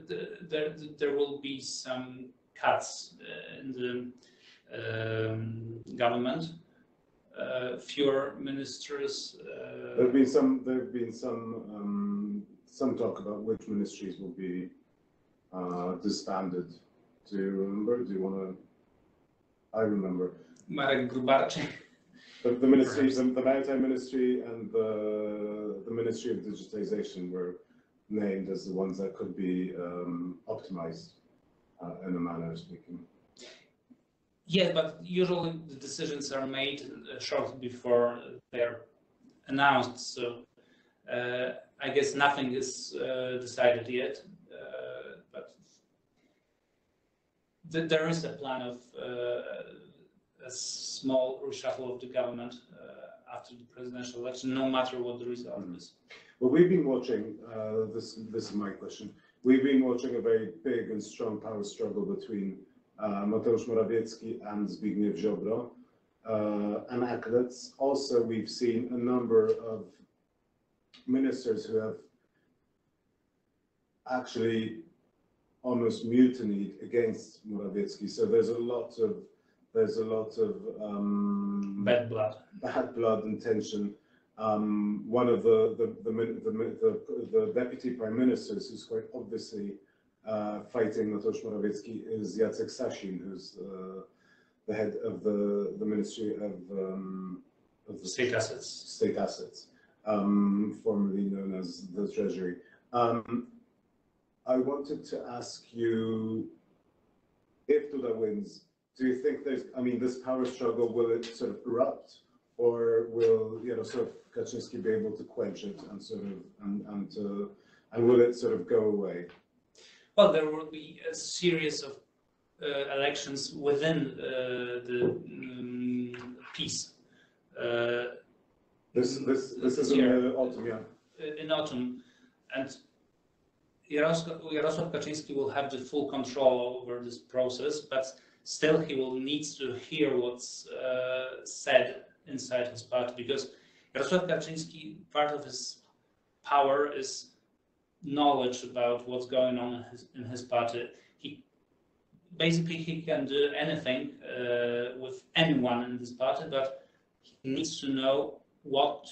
there will be some cuts in the government. Fewer ministers. There've been some talk about which ministries will be disbanded Do you remember? Do you want to? I remember. Marek Grubarczyk. The ministry, the Maritime Ministry and the Ministry of Digitization were named as the ones that could be optimized in a manner of speaking. Yeah, but usually the decisions are made shortly before they're announced. So I guess nothing is decided yet. But there is a plan of a small reshuffle of the government after the presidential election, no matter what the result is. Well, we've been watching, this is my question, we've been watching a very big and strong power struggle between Mateusz Morawiecki and Zbigniew Ziobro and accolades. Also, we've seen a number of ministers who have actually almost mutinied against Morawiecki. So there's a lot of Bad blood and tension. One of the deputy prime ministers, who's quite obviously fighting Mateusz Morawiecki, is Jacek Sasin, who's the head of the Ministry of State Assets, formerly known as the Treasury. I wanted to ask you, if Duda wins, do you think this power struggle, will it sort of erupt, or will sort of Kaczynski be able to quench it and sort of and will it sort of go away? Well, there will be a series of elections within the peace. This is in the autumn, yeah. In autumn, and Jarosław Kaczyński will have the full control over this process, but still he will need to hear what's said inside his party, because Jarosław Kaczyński, part of his power is knowledge about what's going on in his party. He can do anything with anyone in this party, but he needs to know what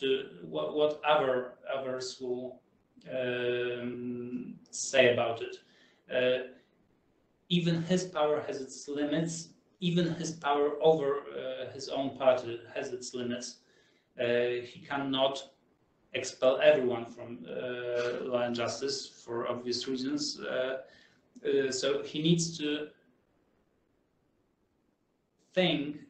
others will say about it. Even his power has its limits. Even his power over his own party has its limits. He cannot expel everyone from law and justice for obvious reasons. So he needs to think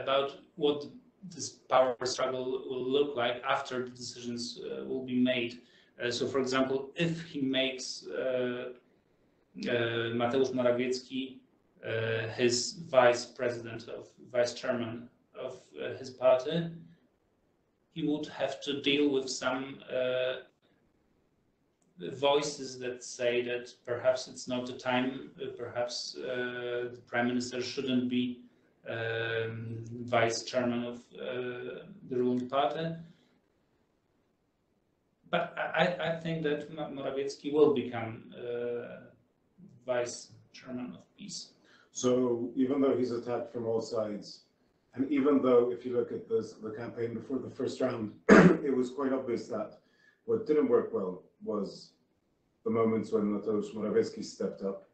about what this power struggle will look like after the decisions will be made. So, for example, if he makes Mateusz Morawiecki his vice chairman of his party, he would have to deal with some voices that say that perhaps it's not the time, perhaps the prime minister shouldn't be vice chairman of the ruling party. But I think that Morawiecki will become vice chairman of peace. So even though he's attacked from all sides, and even though if you look at the campaign before the first round, it was quite obvious that what didn't work well was the moments when Mateusz Morawiecki stepped up,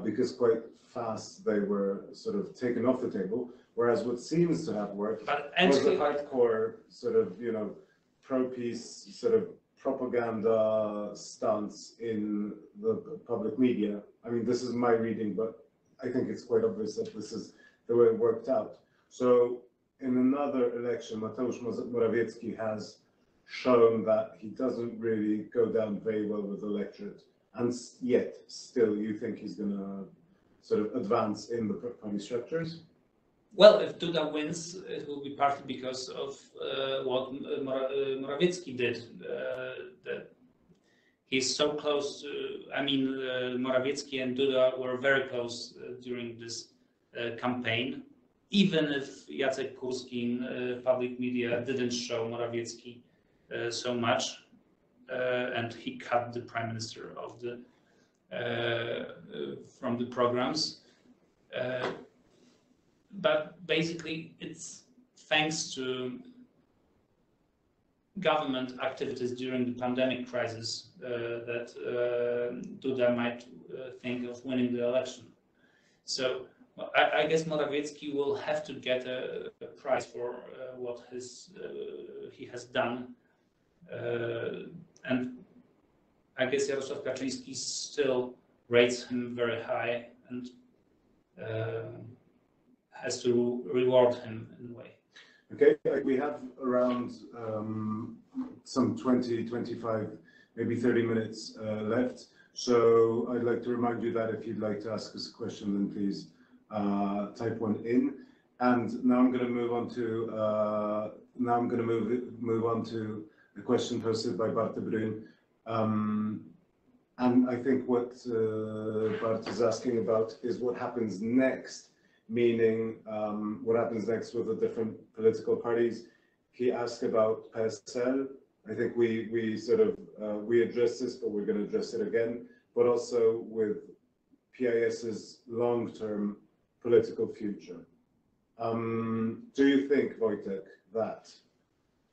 because quite fast they were sort of taken off the table, whereas what seems to have worked was the hardcore sort of, pro-peace sort of propaganda stance in the public media. I mean, this is my reading, but I think it's quite obvious that this is the way it worked out. So in another election, Mateusz Morawiecki has shown that he doesn't really go down very well with the electorate, and yet still you think he's going to sort of advance in the party structures? Well, if Duda wins, it will be partly because of what Morawiecki did. That he's so close to, Morawiecki and Duda were very close during this campaign. Even if Jacek Kurski in public media didn't show Morawiecki so much, and he cut the prime minister of from the programs. But basically, it's thanks to government activities during the pandemic crisis that Duda might think of winning the election. So I guess Morawiecki will have to get a prize for what he has done, and I guess Jarosław Kaczyński still rates him very high and has to reward him in a way. Okay, we have around some 20, 25, maybe 30 minutes left. So I'd like to remind you that if you'd like to ask us a question, then please type one in. And now I'm going to move on to move on to a question posted by Bart de Bruin. And I think what Bart is asking about is what happens next, meaning what happens next with the different political parties. He asked about PSL. I think we sort of we addressed this, but we're going to address it again. But also with PIS's long-term political future. Do you think, Wojtek, that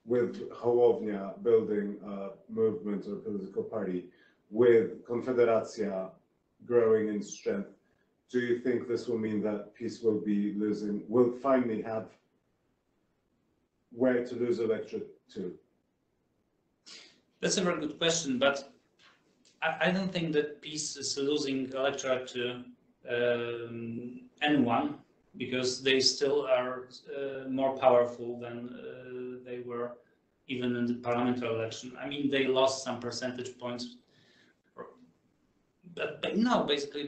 with Hołownia building a movement or political party, with Konfederacja growing in strength, do you think this will mean that PiS will finally have where to lose electorate to? That's a very good question, but I don't think that PiS is losing electorate to anyone, because they still are more powerful than they were even in the parliamentary election. I mean, they lost some percentage points, but now basically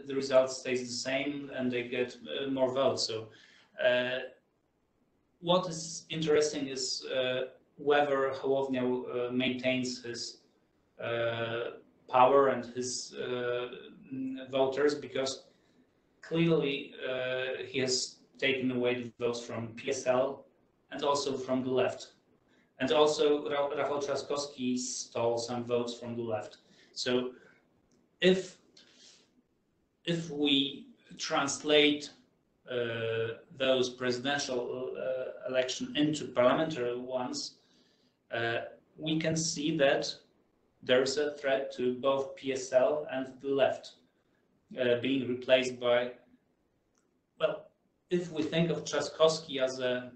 the result stays the same and they get more votes. So what is interesting is whether Hołownia maintains his power and his voters, because clearly he has taken away the votes from PSL and also from the left. And also Rafał Trzaskowski stole some votes from the left. So if we translate those presidential election into parliamentary ones, we can see that there's a threat to both PSL and the left being replaced by, well, if we think of Trzaskowski as a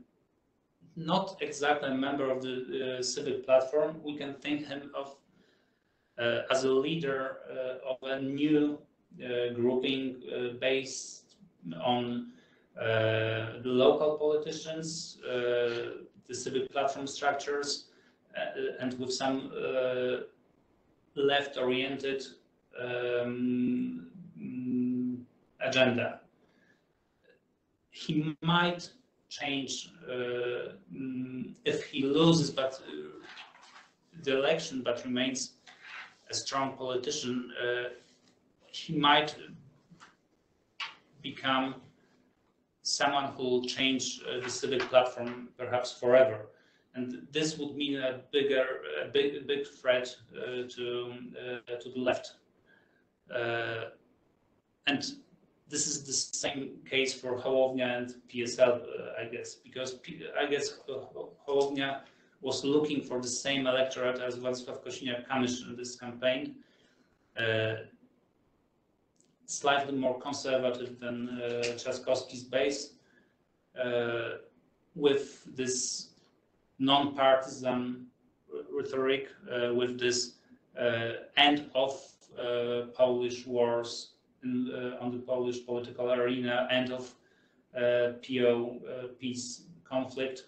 not exactly a member of the civic platform, we can think him of as a leader of a new grouping based on the local politicians, the civic platform structures, and with some left-oriented agenda. He might change if he loses the election, but remains a strong politician. He might become someone who will change the civic platform perhaps forever, and this would mean a big threat to the left. And this is the same case for Hołownia and PSL, I guess, because I guess Hołownia was looking for the same electorate as Władysław Kosiniak-Kamysz in this campaign, slightly more conservative than Trzaskowski's base, with this non-partisan rhetoric, with this end of Polish wars on the Polish political arena, end of PO-PiS conflict.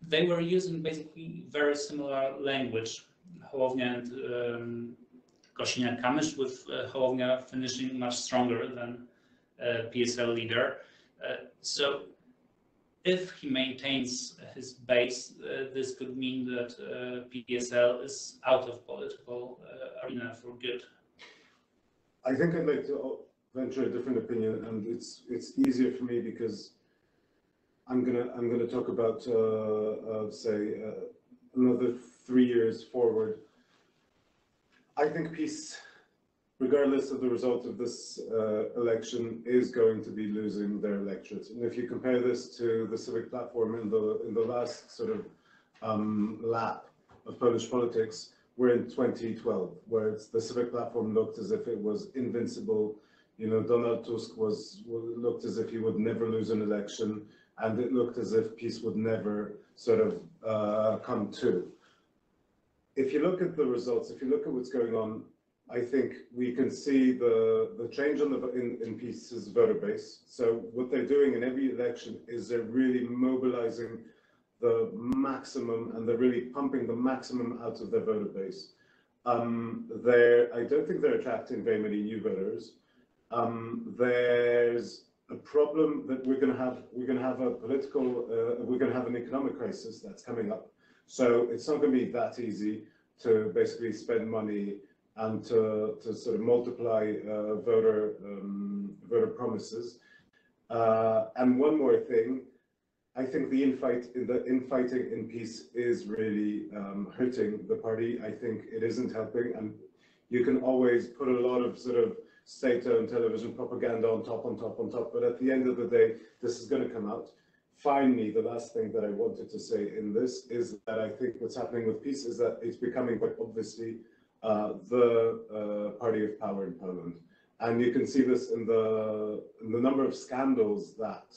They were using basically very similar language, Hołownia and Kosiniak-Kamysz, with Hołownia finishing much stronger than PSL leader. So if he maintains his base, this could mean that PSL is out of political arena for good. I think I'd like to venture a different opinion, and it's easier for me because I'm gonna talk about say another 3 years forward. I think PiS, regardless of the result of this election, is going to be losing their electorate. And if you compare this to the civic platform in the last sort of lap of Polish politics, we're in 2012, where the civic platform looked as if it was invincible. You know, Donald Tusk looked as if he would never lose an election, and it looked as if peace would never sort of come to. If you look at the results, if you look at what's going on, I think we can see the change in PiS's voter base. So what they're doing in every election is they're really mobilizing the maximum, and they're really pumping the maximum out of their voter base. I don't think they're attracting very many new voters. There's a problem that we're going to have a political, we're going to have an economic crisis that's coming up. So it's not going to be that easy to basically spend money and to sort of multiply voter promises. And one more thing, I think the infighting in PiS is really hurting the party. I think it isn't helping, and you can always put a lot of sort of state-owned television propaganda on top, but at the end of the day, this is going to come out. Finally, the last thing that I wanted to say in this is that I think what's happening with PiS is that it's becoming quite obviously the party of power in Poland. And you can see this in the number of scandals that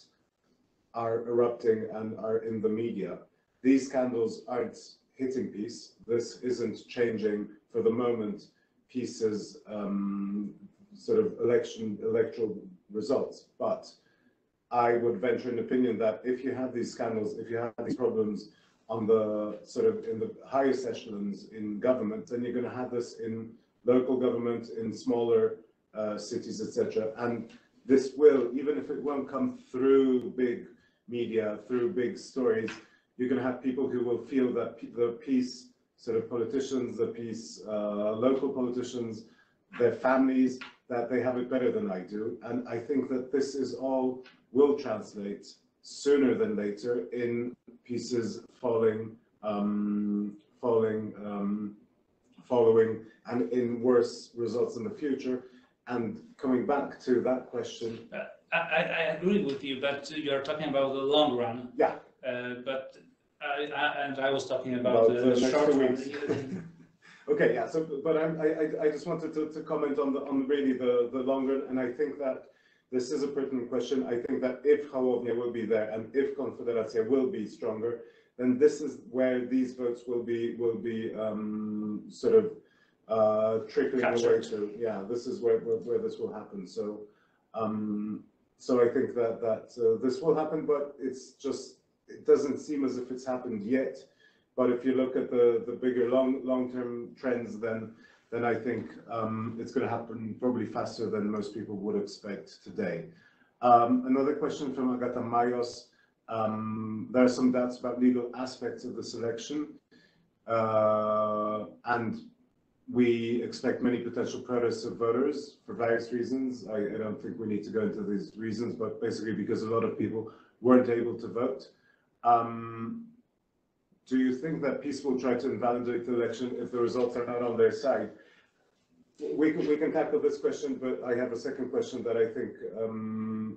are erupting and are in the media. These scandals aren't hitting PiS. This isn't changing for the moment PiS's sort of electoral results. But I would venture an opinion that if you have these scandals, if you have these problems on the sort of in the highest echelons in government, then you're going to have this in local government, in smaller cities, etc. And this will, even if it won't come through big media, through big stories, you're going to have people who will feel that the PiS sort of politicians, the PiS local politicians, their families, that they have it better than I do. And I think that this is all will translate sooner than later in PiS's following and in worse results in the future. And coming back to that question, I agree with you, but you're talking about the long run. Yeah. But I was talking about the short run. Okay, yeah. So, but I just wanted to comment on really the long run, and I think that this is a pertinent question. I think that if Hołownia will be there and if Konfederacja will be stronger, then this is where these votes will be sort of trickling away to. Yeah, this is where this will happen. So so I think that this will happen, but it doesn't seem as if it's happened yet. But if you look at the bigger long-term trends, then I think it's going to happen probably faster than most people would expect today. Another question from Agata Majos. There are some doubts about legal aspects of the selection, and we expect many potential protests of voters for various reasons. I don't think we need to go into these reasons, but basically because a lot of people weren't able to vote. Do you think that PiS will try to invalidate the election if the results are not on their side? We can tackle this question, but I have a second question that I think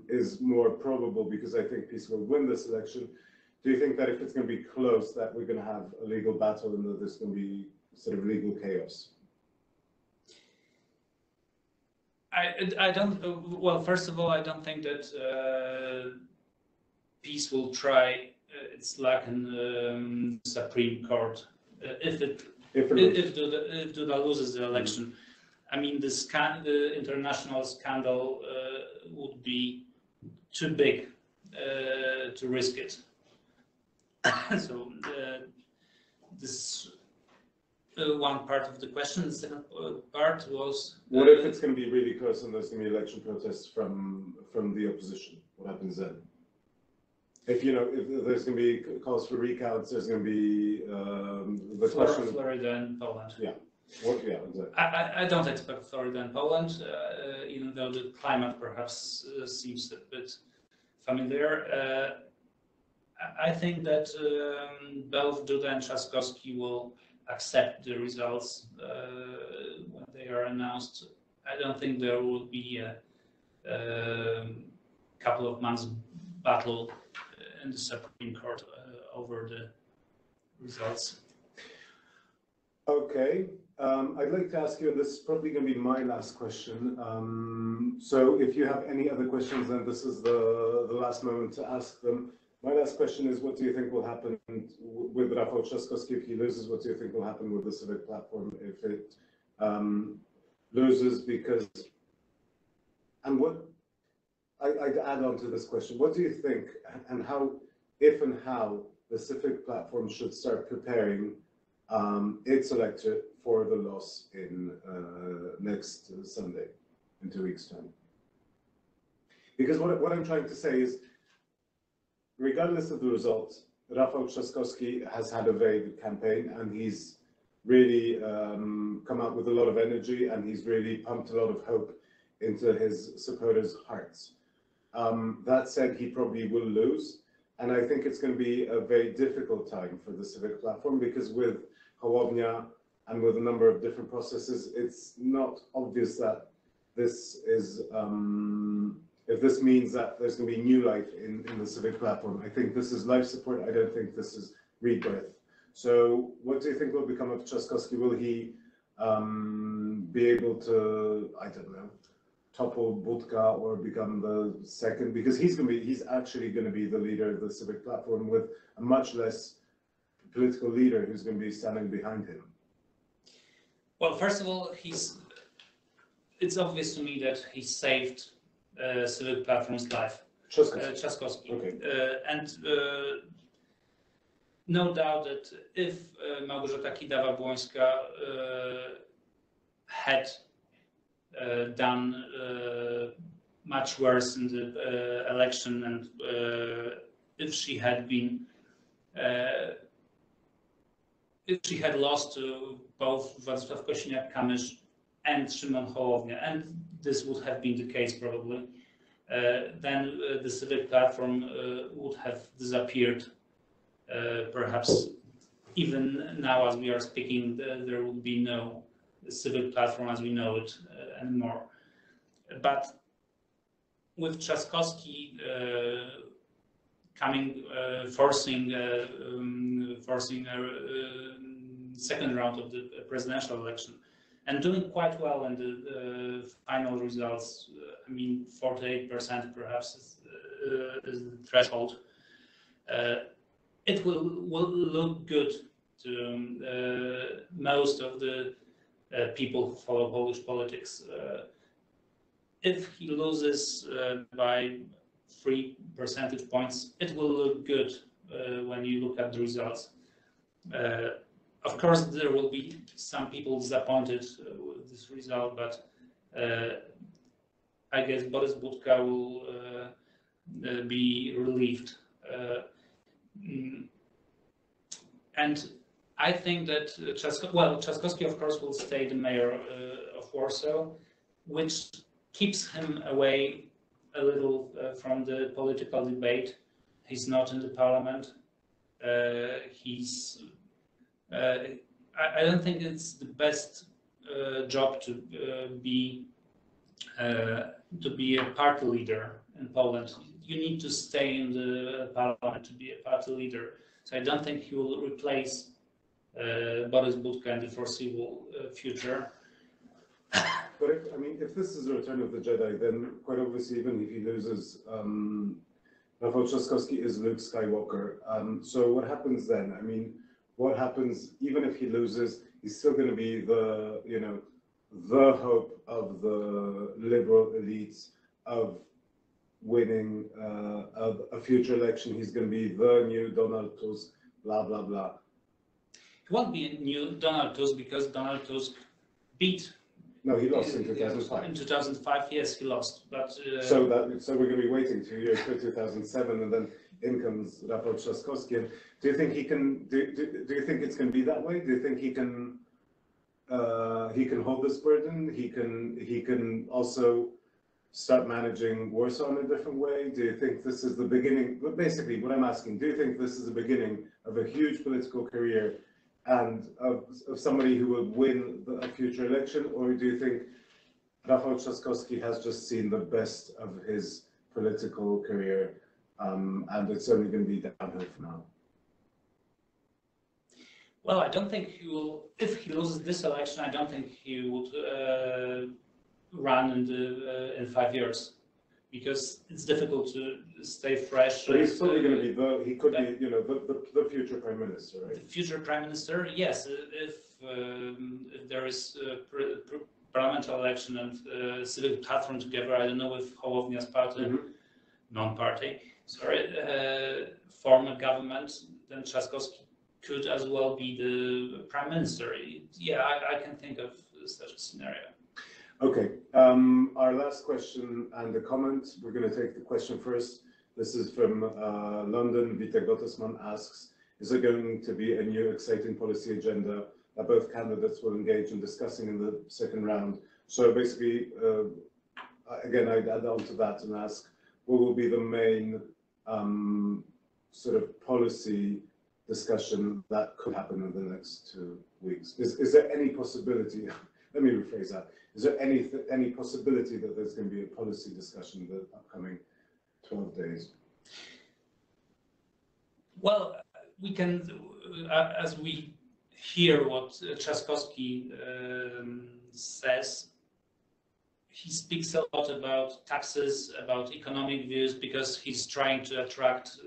is more probable, because I think PiS will win this election. Do you think that if it's going to be close, that we're going to have a legal battle and that there's going to be sort of legal chaos? I don't. Well, first of all, I don't think that PiS will try its luck in the Supreme Court if Duda loses the election. I mean, the international scandal would be too big to risk it. So this one part of the question. The second part was what if it's going to be really close and there's going to be election protests from the opposition? What happens then? If there's going to be calls for recounts, there's going to be the question of Florida and Poland. Yeah. Yeah, exactly. I don't expect Florida and Poland, even though the climate perhaps seems a bit familiar. I think that both Duda and Trzaskowski will accept the results when they are announced. I don't think there will be a couple of months battle in the Supreme Court over the results. Okay, I'd like to ask you, and this is probably going to be my last question. So if you have any other questions, then this is the last moment to ask them. My last question is, what do you think will happen with Rafał Trzaskowski if he loses? What do you think will happen with the civic platform if it loses? Because, and what, I'd add on to this question, what do you think and how, if and how the civic platform should start preparing its electorate for the loss in next Sunday, in 2 weeks' time? Because what I'm trying to say is, regardless of the results, Rafał Trzaskowski has had a very good campaign, and he's really come out with a lot of energy, and he's really pumped a lot of hope into his supporters' hearts. That said, he probably will lose, and I think it's going to be a very difficult time for the civic platform, because with Hołownia and with a number of different processes, it's not obvious that this is if this means that there's going to be new life in the civic platform. I think this is life support. I don't think this is rebirth. So what do you think will become of Trzaskowski? Will he be able to, I don't know, topple Budka or become the second? Because he's actually going to be the leader of the civic platform with a much less political leader who's going to be standing behind him. Well, first of all, it's obvious to me that he saved civic platform's life. Trzaskowski. Okay. And no doubt that if Małgorzata Kidawa-Błońska had done much worse in the election, and if she had been if she had lost to both Władysław Kosiniak-Kamysz and Szymon Hołownia, and this would have been the case probably, then the civic platform would have disappeared. Perhaps even now, as we are speaking, there would be no civic platform as we know it anymore. But with Trzaskowski forcing a second round of the presidential election, and doing quite well in the final results. I mean, 48% perhaps is the threshold. It will look good to most of the people who follow Polish politics. If he loses by 3 percentage points, it will look good when you look at the results. Of course, there will be some people disappointed with this result, but I guess Borys Budka will be relieved. And I think that Trzaskowski, of course, will stay the mayor of Warsaw, which keeps him away a little from the political debate. He's not in the parliament. I don't think it's the best job to be a party leader in Poland. You need to stay in the parliament to be a party leader. So I don't think he will replace Borys Budka in the foreseeable future. But if this is the return of the Jedi, then quite obviously, even if he loses, Rafał Trzaskowski is Luke Skywalker. So what happens then? I mean, what happens even if he loses? He's still going to be the hope of the liberal elites of winning a future election. He's going to be the new Donald Tusk. Blah blah blah. He won't be a new Donald Tusk because Donald Tusk beat. No, he lost in 2005. In 2005, yes, he lost. But so we're going to be waiting 2 years for 2007, and then in comes Rafał Trzaskowski. Do you think he can? Do you think it's going to be that way? Do you think he can hold this burden? He can also start managing Warsaw in a different way? Do you think this is the beginning? But basically, what I'm asking: do you think this is the beginning of a huge political career and of somebody who will win a future election, or do you think Rafał Trzaskowski has just seen the best of his political career, and it's only going to be downhill from now? Well, I don't think he will. If he loses this election, I don't think he would run in 5 years, because it's difficult to stay fresh. But he's probably going to be he could be, you know, the future prime minister, right? The future prime minister, yes. If there is a parliamentary election and civic platform together, I don't know if Hołownia's party, non-party, form a government, then Trzaskowski could as well be the prime minister. Yeah, I can think of such a scenario. Okay, our last question and a comment. We're going to take the question first. This is from London. Vita Gottesman asks, is there going to be a new exciting policy agenda that both candidates will engage in discussing in the second round? So basically, again, I'd add on to that and ask, what will be the main sort of policy discussion that could happen in the next 2 weeks? Is there any possibility, let me rephrase that, is there any possibility that there's going to be a policy discussion in the upcoming 12 days? Well, we can, as we hear what Trzaskowski says, he speaks a lot about taxes, about economic views, because he's trying to attract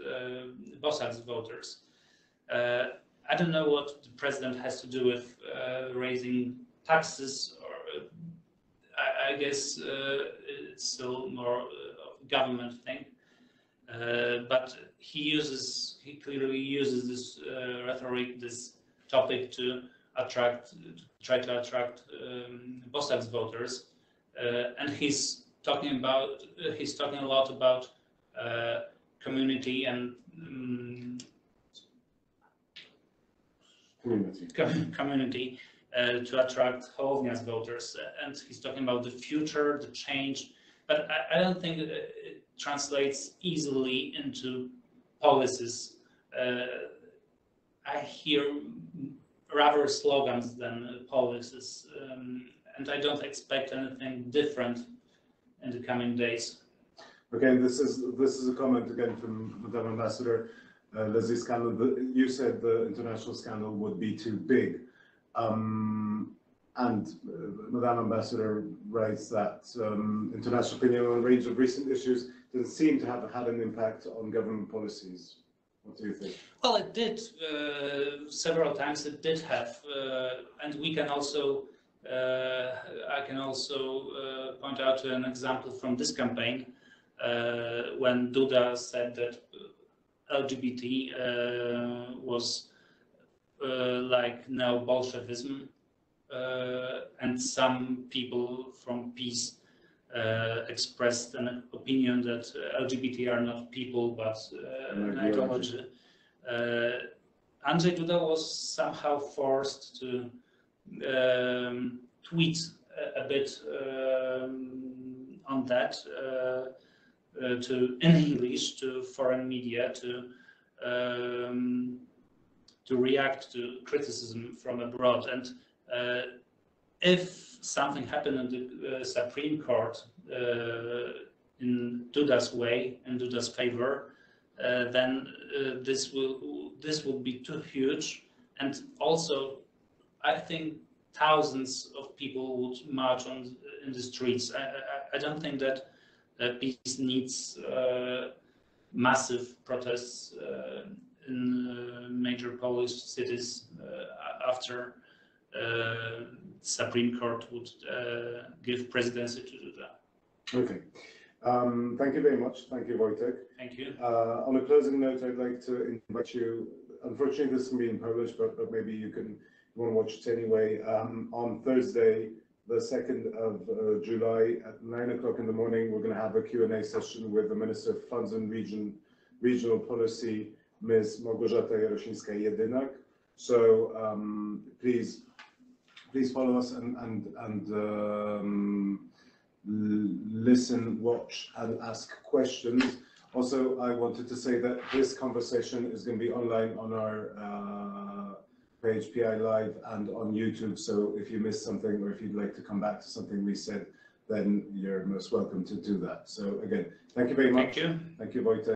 Bosak voters. I don't know what the president has to do with raising taxes, or I guess it's still more of a government thing. But he clearly uses this rhetoric, this topic to try to attract Bosak's voters, and he's talking a lot about community and community to attract Hołownia's voters, and he's talking about the future, the change, but I don't think it translates easily into policies. I hear rather slogans than policies, and I don't expect anything different in the coming days. Okay, this is a comment again from Madam Ambassador. Leslie scandal. You said the international scandal would be too big, and Madam Ambassador writes that international opinion on a range of recent issues doesn't seem to have had an impact on government policies. What do you think? Well, it did several times. It did have, and we can also. I can also point out an example from this campaign when Duda said that LGBT was like neo-Bolshevism, and some people from PiS expressed an opinion that LGBT are not people but an ideology. Andrzej Duda was somehow forced to tweet a bit on that in English to foreign media to react to criticism from abroad. And if something happened in the Supreme Court in Duda's way, in Duda's favor, then this will be too huge. And also, I think thousands of people would march in the streets. I don't think that PiS needs massive protests in major Polish cities after Supreme Court would give presidency to Duda. Okay. Thank you very much. Thank you, Wojtek. Thank you. On a closing note, I'd like to invite you. Unfortunately, this can be in Polish, but maybe you want to watch it anyway. On Thursday, the 2nd of July at 9 o'clock in the morning, we're going to have a Q&A session with the Minister of Funds and Regional Policy, Ms. Małgorzata Jarosińska-Jedynak. So please follow us and listen, watch, and ask questions. Also, I wanted to say that this conversation is going to be online on our page PI Live and on YouTube. So if you missed something or if you'd like to come back to something we said, then you're most welcome to do that. So again, thank you very much. Thank you. Thank you, Wojtek.